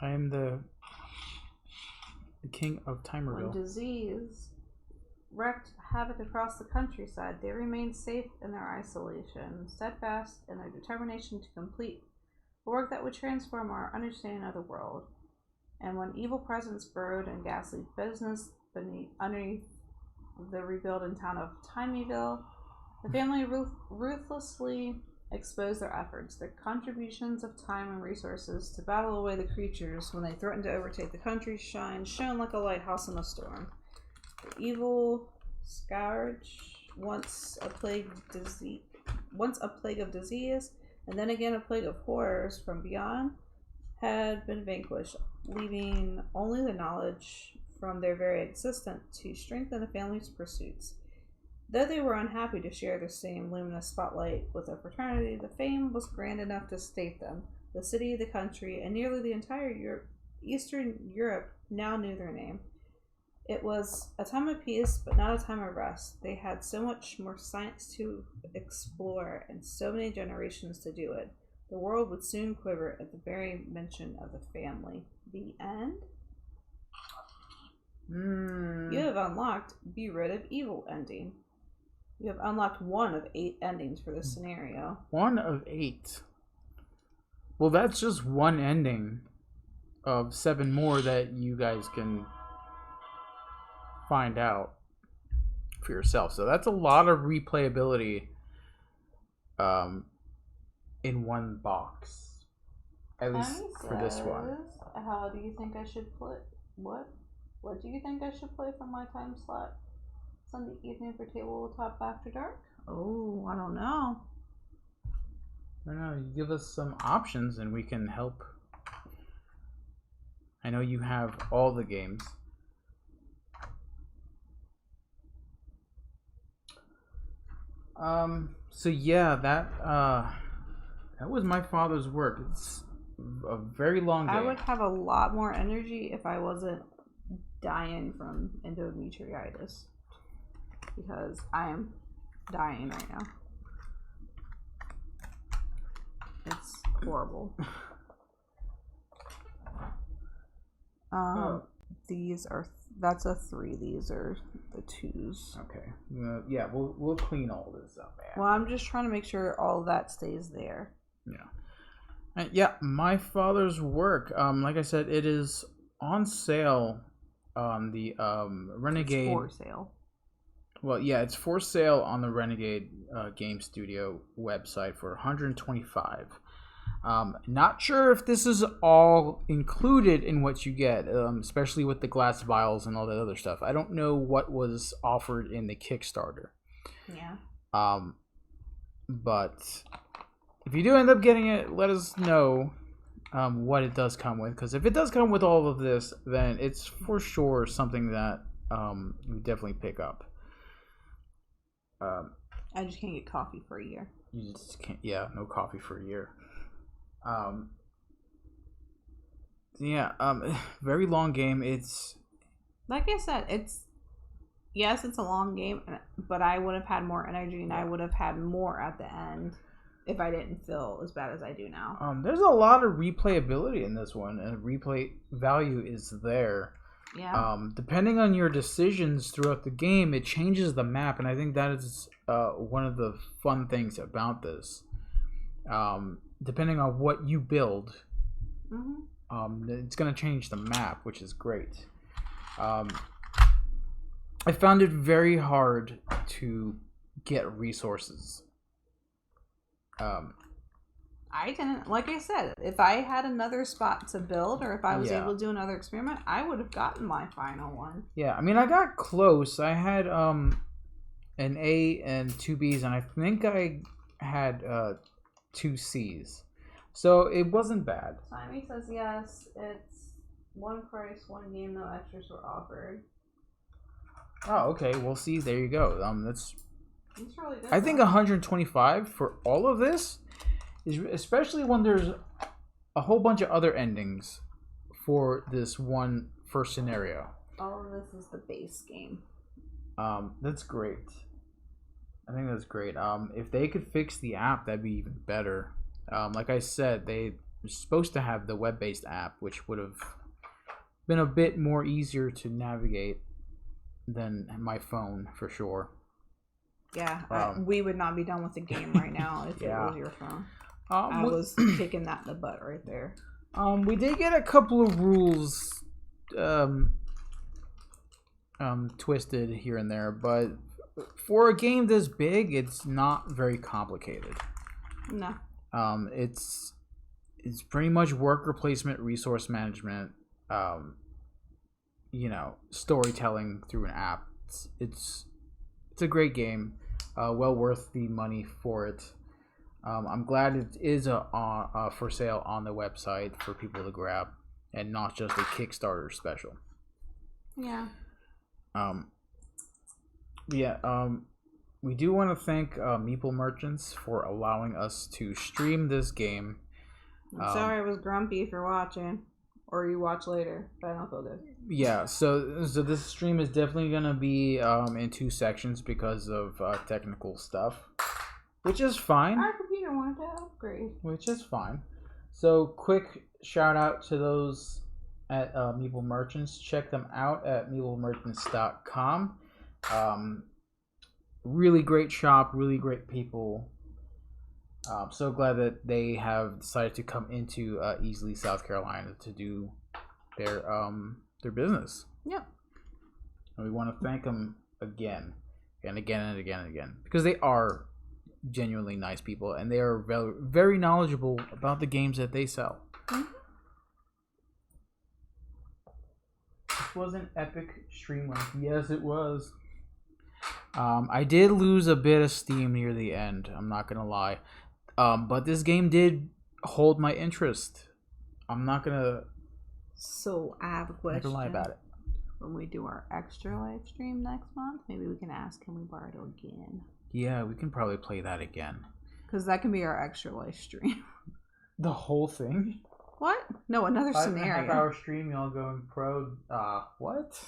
I am the king of Timerville. When disease wreaked havoc across the countryside, they remained safe in their isolation, steadfast in their determination to complete the work that would transform our understanding of the world. And when evil presence burrowed in ghastly business, underneath the rebuilding town of Timeyville. The family ruthlessly exposed their efforts, their contributions of time and resources to battle away the creatures when they threatened to overtake the country shone like a lighthouse in a storm. The evil scourge, once a plague of disease, and then again a plague of horrors from beyond, had been vanquished, leaving only the knowledge from their very existence to strengthen the family's pursuits. Though they were unhappy to share the same luminous spotlight with a fraternity, the fame was grand enough to state them. The city, the country, and nearly the entire Eastern Europe now knew their name. It was a time of peace, but not a time of rest. They had so much more science to explore and so many generations to do it. The world would soon quiver at the very mention of the family. The end? You have unlocked Be Rid of Evil ending. You have unlocked 1 of 8 endings for this scenario. 1 of 8. Well, that's just one ending of 7 more that you guys can find out for yourself. So that's a lot of replayability in one box. At least for this one. How do you think I should play? What do you think I should play for my time slot? Sunday evening for tabletop after dark? Oh, I don't know. I don't know. You give us some options and we can help. I know you have all the games. So yeah, that was my father's work. It's a very long game. I would have a lot more energy if I wasn't dying from endometritis, because I am dying right now. It's horrible. That's a 3. These are the 2s. Okay. Yeah, we'll clean all this up. Well, I'm just trying to make sure all that stays there. Yeah. Yeah, my father's work. Like I said, it is on sale on the Renegade. It's for sale. Well, yeah, it's for sale on the Renegade Game Studio website for $125. Not sure if this is all included in what you get, especially with the glass vials and all that other stuff. I don't know what was offered in the Kickstarter. Yeah. But if you do end up getting it, let us know what it does come with. Because if it does come with all of this, then it's for sure something that you definitely pick up. I just can't get coffee for a year. You just can't. Yeah, no coffee for a year. Very long game. It's like I said, it's a long game, but I would have had more energy and I would have had more at the end if I didn't feel as bad as I do now. There's a lot of replayability in this one, and replay value is there. Yeah. Depending on your decisions throughout the game, it changes the map, and I think that is one of the fun things about this. Depending on what you build, it's going to change the map, which is great. I found it very hard to get resources. I didn't, like I said, if I had another spot to build, or if I was able to do another experiment, I would have gotten my final one. Yeah, I mean, I got close. I had an A and 2 Bs, and I think I had 2 Cs. So it wasn't bad. Simon says yes, it's one price, one game, no extras were offered. Oh, okay. Well, see, there you go. That's really good. I think 125 for all of this is, especially when there's a whole bunch of other endings for this one first scenario. All of this is the base game. That's great. I think that's great. If they could fix the app, that'd be even better. Like I said, they were supposed to have the web-based app, which would have been a bit more easier to navigate than my phone, for sure. Yeah, we would not be done with the game right now if it was your phone. I was kicking that in the butt right there. We did get a couple of rules twisted here and there, but for a game this big, it's not very complicated. No. It's pretty much worker placement, resource management, storytelling through an app. It's a great game, well worth the money for it. I'm glad it is for sale on the website for people to grab, and not just a Kickstarter special. Yeah. We do want to thank Meeple Merchants for allowing us to stream this game. I'm sorry I was grumpy if you're watching, or you watch later, but I don't feel good. Yeah, so this stream is definitely gonna be in 2 sections because of technical stuff, which is fine. Our computer wanted to upgrade. Which is fine. So quick shout out to those at Meeple Merchants. Check them out at meeplemerchants.com. Really great shop, really great people. I'm so glad that they have decided to come into Easley, South Carolina to do their business. Yep. And we want to thank them again and again and again and again, because they are genuinely nice people and they are very, very knowledgeable about the games that they sell. Mm-hmm. This was an epic stream length. Yes, it was. I did lose a bit of steam near the end, I'm not gonna lie. But this game did hold my interest. I'm not gonna. So I have a question. Lie about it. When we do our extra live stream next month, maybe we can ask, can we borrow it again? Yeah, we can probably play that again. Because that can be our extra live stream. The whole thing? What? No, another 5.5 scenario. 5.5 hour stream, y'all going pro. What?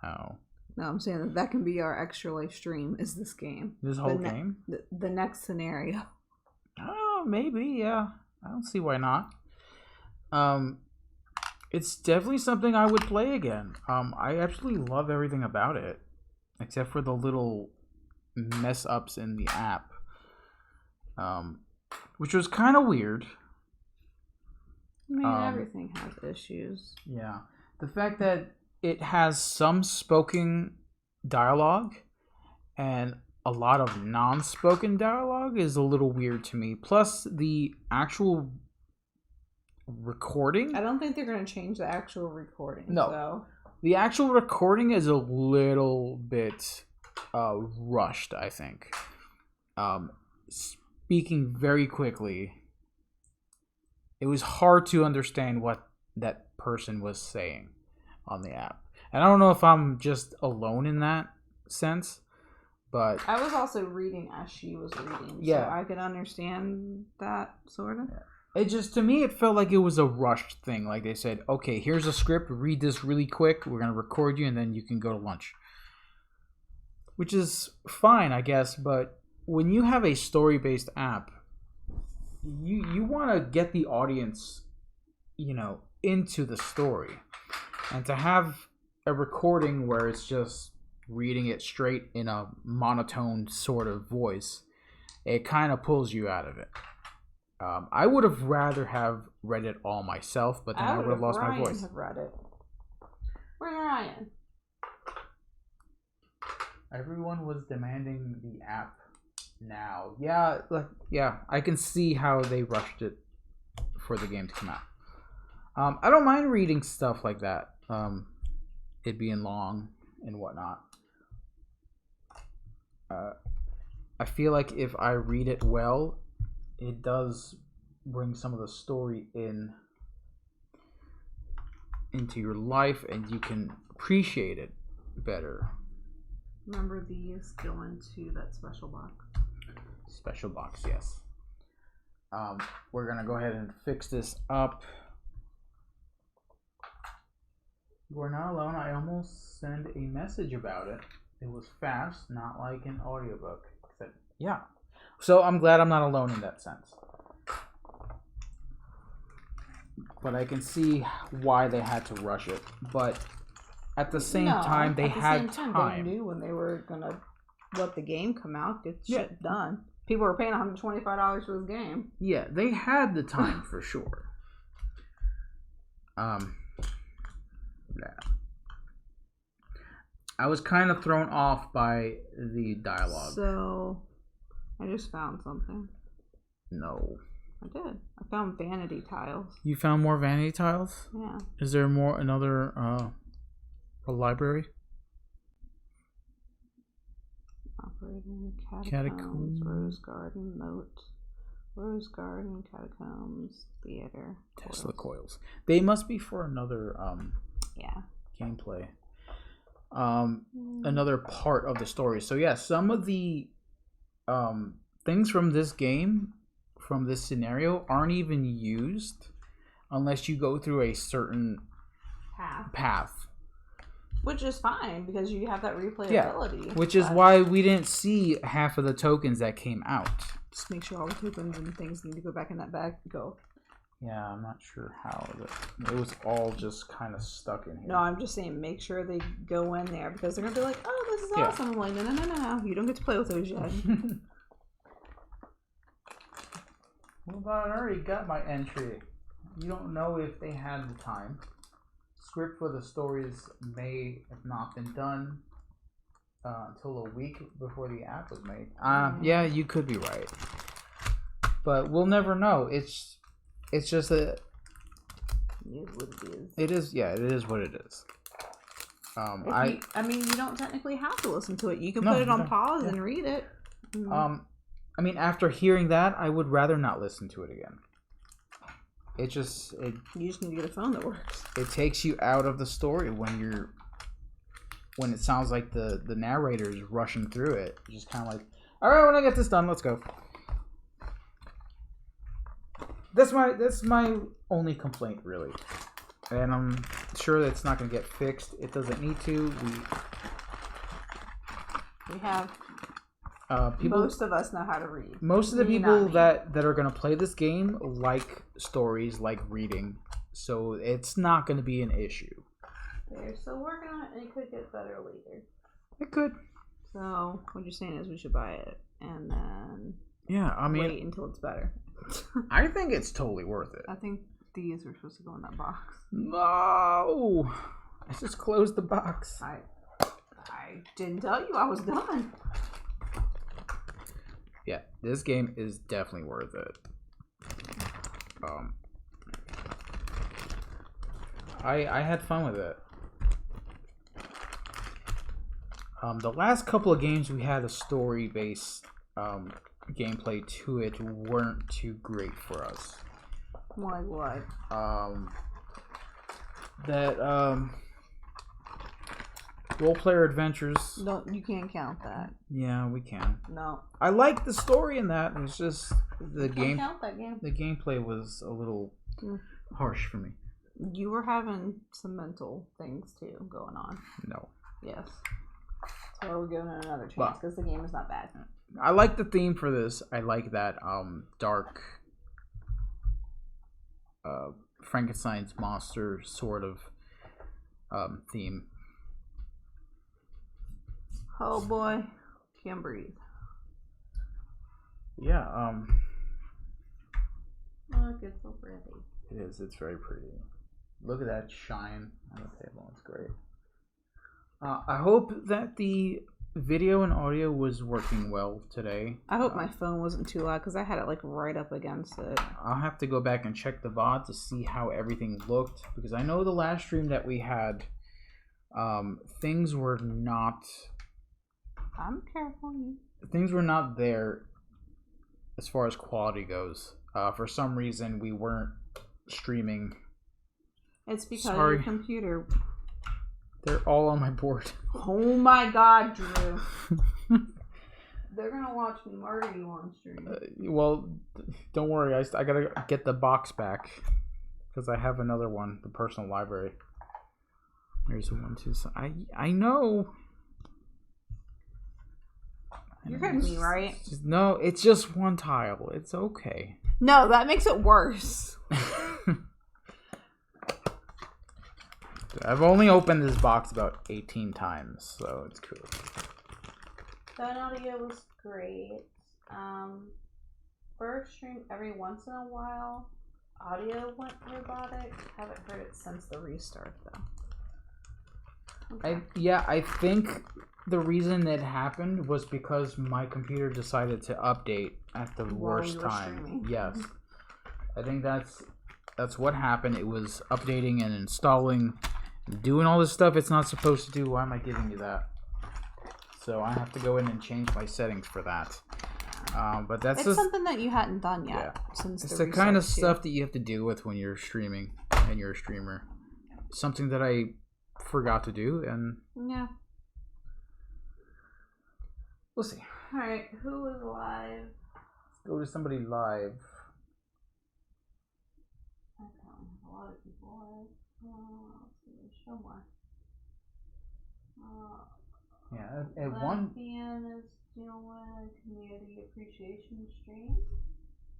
Oh. No, I'm saying that can be our extra live stream. Is this game? This whole game? The next scenario. Oh, maybe, yeah. I don't see why not. It's definitely something I would play again. I absolutely love everything about it, except for the little mess ups in the app, which was kind of weird. I mean, everything has issues. Yeah, the fact that it has some spoken dialogue and a lot of non-spoken dialogue is a little weird to me. Plus, the actual recording. I don't think they're going to change the actual recording. No. So. The actual recording is a little bit rushed, I think. Speaking very quickly, it was hard to understand what that person was saying on the app. And I don't know if I'm just alone in that sense, but I was also reading as she was reading, yeah, so I could understand that sort of. It just, to me, it felt like it was a rushed thing. Like they said, okay, here's a script, read this really quick, we're gonna record you, and then you can go to lunch. Which is fine, I guess, but when you have a story-based app, you want to get the audience, into the story, and to have a recording where it's just reading it straight in a monotone sort of voice, it kind of pulls you out of it. I would have rather have read it all myself, but then I would have lost my voice. Have read it. Where's Ryan? Everyone was demanding the app now. Yeah, I can see how they rushed it for the game to come out. I don't mind reading stuff like that. It being long and whatnot. I feel like if I read it well, it does bring some of the story into your life, and you can appreciate it better. Remember, these go into that special box. Special box, yes. We're gonna go ahead and fix this up. We're not alone. I almost sent a message about it. It was fast, not like an audiobook. Yeah. So I'm glad I'm not alone in that sense. But I can see why they had to rush it. But at the same time, they had time. They knew when they were gonna let the game come out, get shit done. People were paying $125 for this game. Yeah, they had the time for sure. Yeah. I was kind of thrown off by the dialogue. So, I just found something. No. I did. I found vanity tiles. You found more vanity tiles? Yeah. Is there another a library? Operating Catacombs. Rose Garden, Moat. Rose Garden, Catacombs, Theater. Tesla coils. They must be for another Yeah. gameplay. Another part of the story. So yeah, some of the things from this game, from this scenario, aren't even used unless you go through a certain path. Which is fine because you have that replayability. Yeah, which is why we didn't see half of the tokens that came out. Just make sure all the tokens and things need to go back in that bag. Go. Yeah, I'm not sure how. It was all just kind of stuck in here. No, I'm just saying make sure they go in there because they're going to be like, oh, this is awesome. I'm like, no. You don't get to play with those yet. Well, I already got my entry. You don't know if they had the time. Script for the stories may have not been done until a week before the app was made. Yeah, you could be right, but we'll never know. It's just that It is what it is. it is. Yeah, it is what it is. I mean, you don't technically have to listen to it. You can put it on pause and read it. I mean, after hearing that, I would rather not listen to it again. You just need to get a phone that works. It takes you out of the story when it sounds like the narrator is rushing through it. You're just kind of like, all right, when I get this done, let's go. That's my only complaint, really, and I'm sure that's not going to get fixed. It doesn't need to. We have. Most of us know how to read. Most of the people that are going to play this game like stories, like reading, so it's not going to be an issue. They're still working on it, and it could get better later. It could. So what you're saying is we should buy it and then wait until it's better. I think it's totally worth it. I think these are supposed to go in that box. No, I just closed the box. I didn't tell you I was done. Yeah, this game is definitely worth it. I had fun with it. The last couple of games we had a story-based gameplay to it weren't too great for us. Like what? Role-player adventures. No, you can't count that. Yeah, we can. No. I like the story in that. It's just the game. Can't count that game. The gameplay was a little harsh for me. You were having some mental things too going on. No. Yes. So we're giving it another chance because the game is not bad. I like the theme for this. I like that dark Frankenstein's monster sort of theme. Oh boy, can't breathe. Yeah. Look, it's so pretty. It is. It's very pretty. Look at that shine on the table. It's great. I hope that the video and audio was working well today. I hope my phone wasn't too loud because I had it like right up against it. I'll have to go back and check the VOD to see how everything looked because I know the last stream that we had, things were not. I'm careful. Things were not there as far as quality goes. For some reason, we weren't streaming. It's because of your computer. They're all on my board. Oh my god, Drew. They're gonna watch me murder you on stream. Well, don't worry. I gotta get the box back because I have another one, the personal library. There's a 1, 2. I know. You're kidding me, right? No, it's just one tile. It's okay. No, that makes it worse. I've only opened this box about 18 times, so it's cool. Phone audio was great. First stream, every once in a while, audio went robotic. Haven't heard it since the restart, though. I think the reason it happened was because my computer decided to update at the worst time. Streaming. Yes. I think that's what happened. It was updating and installing, doing all this stuff it's not supposed to do. Why am I giving you that? So I have to go in and change my settings for that. But that's it's just something that you hadn't done yet since it's the the kind of research, stuff that you have to deal with when you're streaming and you're a streamer. Something that I forgot to do, and yeah. we'll see. All right, who is live? Let's go to somebody live. I don't have a lot of people live. Let's see, show more. Yeah, at one. Olympian is doing a community appreciation stream.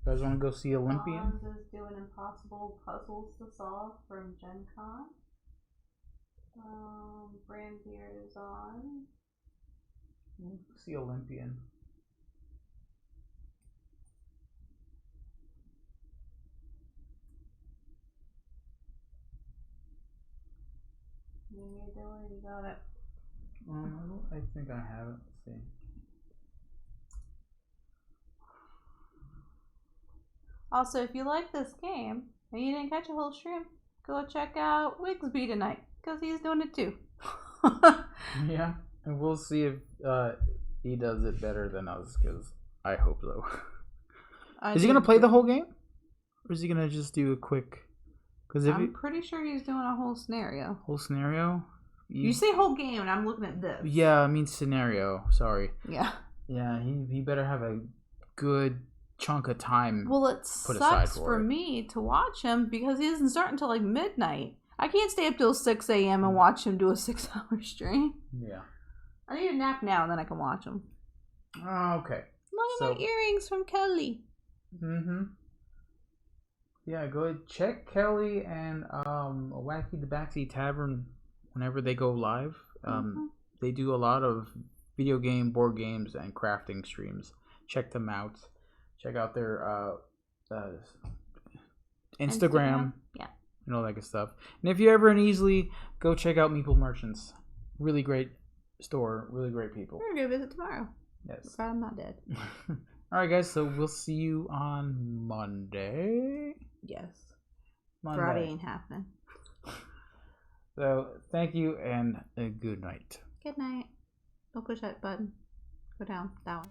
You guys want to go see Olympian? Bonds is doing impossible puzzles to solve from Gen Con. Brandbeard is on. See Olympian. Maybe Dylan, you got it. I think I have it. Let's see. Also, if you like this game and you didn't catch a whole stream, go check out Wigsby tonight because he's doing it too. Yeah, and we'll see if he does it better than us, because I hope so. Is he gonna play the whole game, or is he gonna just do a quick? Because I'm pretty sure he's doing a whole scenario. Whole scenario. You say whole game, and I'm looking at this. Yeah, I mean scenario. Sorry. Yeah. Yeah, he better have a good chunk of time. Well, it put aside sucks for me to watch him because he doesn't start until like midnight. I can't stay up till 6 a.m. and watch him do a 6-hour stream. Yeah. I need a nap now, and then I can watch him. Okay. Look at my earrings from Kelly. Mm-hmm. Yeah, go ahead. Check Kelly and Wacky the Backseat Tavern whenever they go live. They do a lot of video game, board games, and crafting streams. Check them out. Check out their Instagram. Yeah. And all that good stuff. And if you're ever in Easley, go check out Meeple Merchants. Really great store. Really great people. We're going to visit tomorrow. Yes. I'm not dead. Alright, guys. So we'll see you on Monday. Yes. Monday. Friday ain't happening. So thank you and a good night. Good night. Don't push that button. Go down. That one.